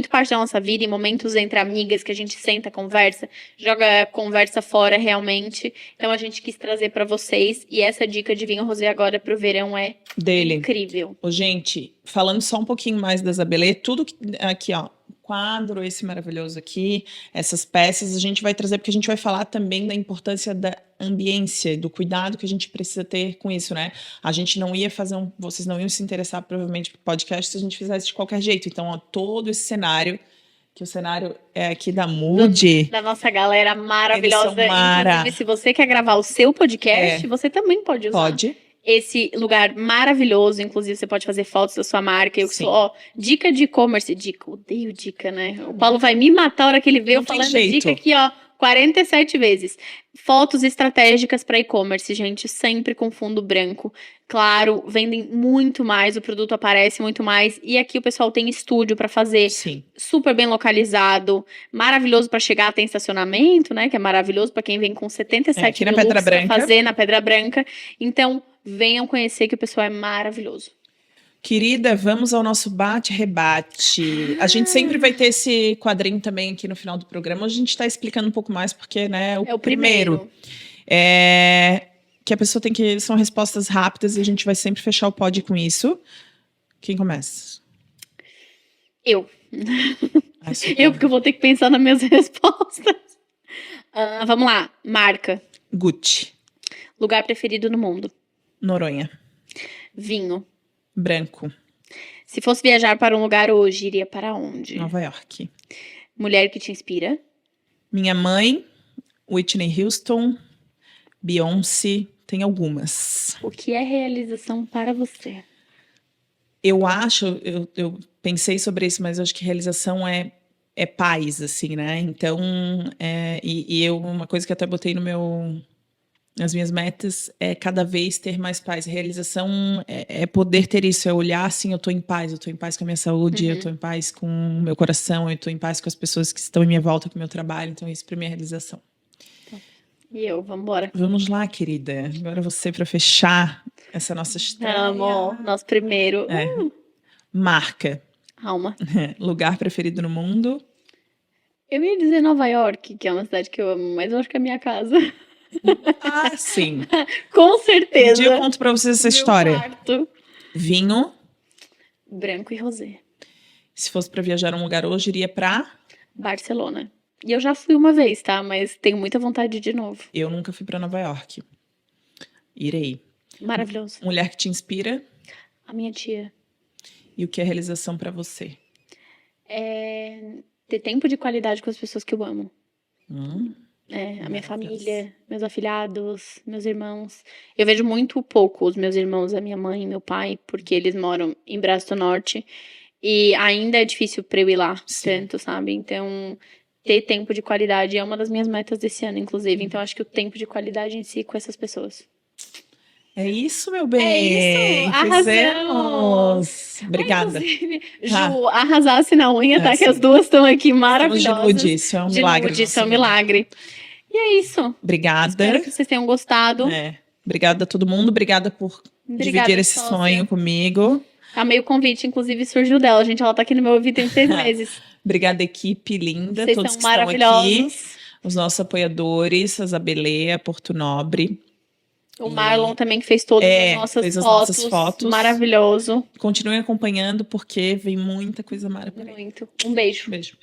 parte da nossa vida, em momentos entre amigas, que a gente senta, conversa, joga a conversa fora realmente. Então a gente quis trazer pra vocês. E essa dica de vinho rosé agora pro verão é incrível. Ô, gente, falando só um pouquinho mais da Zabelê, tudo que, aqui, ó, quadro esse maravilhoso aqui, essas peças, a gente vai trazer, porque a gente vai falar também da importância da ambiência, do cuidado que a gente precisa ter com isso, né? A gente não ia fazer vocês não iam se interessar provavelmente por podcast se a gente fizesse de qualquer jeito. Então, ó, todo esse cenário, que o cenário é aqui da Mood. Da nossa galera maravilhosa. Inclusive, se você quer gravar o seu podcast, você também pode usar. Pode. esse lugar maravilhoso, inclusive você pode fazer fotos da sua marca. Eu Sim. sou, ó, dica de e-commerce, odeio dica, né? O Paulo vai me matar a hora que ele vê eu Não tem falando jeito. dica aqui, ó, 47 vezes. Fotos estratégicas para e-commerce, gente, sempre com fundo branco. Claro, vendem muito mais, o produto aparece muito mais. E aqui o pessoal tem estúdio para fazer, Sim. super bem localizado, maravilhoso para chegar, tem estacionamento, né? Que é maravilhoso para quem vem com 77 aqui na mil Pedra looks pra Branca. fazer na Pedra Branca. Então, venham conhecer que o pessoal é maravilhoso. Querida, vamos ao nosso bate-rebate. A gente sempre vai ter esse quadrinho também aqui no final do programa. A gente está explicando um pouco mais, porque, né, É o primeiro. Que a pessoa tem que... São respostas rápidas e a gente vai sempre fechar o pod com isso. Quem começa? Eu. Ai, Eu, porque eu vou ter que pensar nas minhas respostas. Vamos lá. Marca. Gucci. Lugar preferido no mundo. Noronha. Vinho. Branco. Se fosse viajar para um lugar hoje, iria para onde? Nova York. Mulher que te inspira. Minha mãe, Whitney Houston, Beyoncé, tem algumas. O que é realização para você? Eu acho, eu pensei sobre isso, mas eu acho que realização é paz, assim, né? Então, uma coisa que eu até botei nas minhas metas é cada vez ter mais paz. Realização é poder ter isso, é olhar assim, eu tô em paz com a minha saúde, eu tô em paz com o meu coração, eu tô em paz com as pessoas que estão em minha volta, com o meu trabalho. Então, isso pra mim é realização. E eu, vambora. Vamos lá, querida. Agora você para fechar essa nossa estreia. Amo, nosso primeiro. Marca. Alma. Lugar preferido no mundo. Eu ia dizer Nova York, que é uma cidade que eu amo, mas eu acho que é a minha casa. Ah, sim. Com certeza. Um dia eu conto pra vocês essa Meu história. quarto. Vinho. Branco e rosé. Se fosse pra viajar a um lugar hoje, iria pra... Barcelona. E eu já fui uma vez, tá? Mas tenho muita vontade de ir de novo. Eu nunca fui pra Nova York. Irei. Maravilhoso. Mulher que te inspira. A minha tia. E o que é realização pra você? Ter tempo de qualidade com as pessoas que eu amo. A minha Maravilhoso. família, meus afilhados, meus irmãos. Eu vejo muito pouco os meus irmãos, a minha mãe e meu pai, porque eles moram em Braço do Norte. E ainda é difícil pra eu ir lá tanto, sabe? Então, ter tempo de qualidade é uma das minhas metas desse ano, inclusive. Então, acho que o tempo de qualidade em si com essas pessoas. É isso, meu bem. É isso, Fizemos. Obrigada. Inclusive, Ju, arrasasse na unha, tá? Que sim. as duas estão aqui Estamos maravilhosas. de nude, isso é um De milagre. nude, isso é um nosso. milagre. E é isso. Obrigada. Espero que vocês tenham gostado. Obrigada a todo mundo. Obrigada por dividir esse sócia. sonho comigo. Amei o convite, inclusive surgiu dela, gente. Ela tá aqui no meu ouvido tem 6 meses. Obrigada, equipe linda. Vocês todos são que estão aqui. maravilhosos. Os nossos apoiadores, a Zabelê, a Porto Nobre. O Marlon também que fez todas fez as nossas fotos. Maravilhoso. Continuem acompanhando, porque vem muita coisa maravilhosa. Muito. Um beijo. Beijo.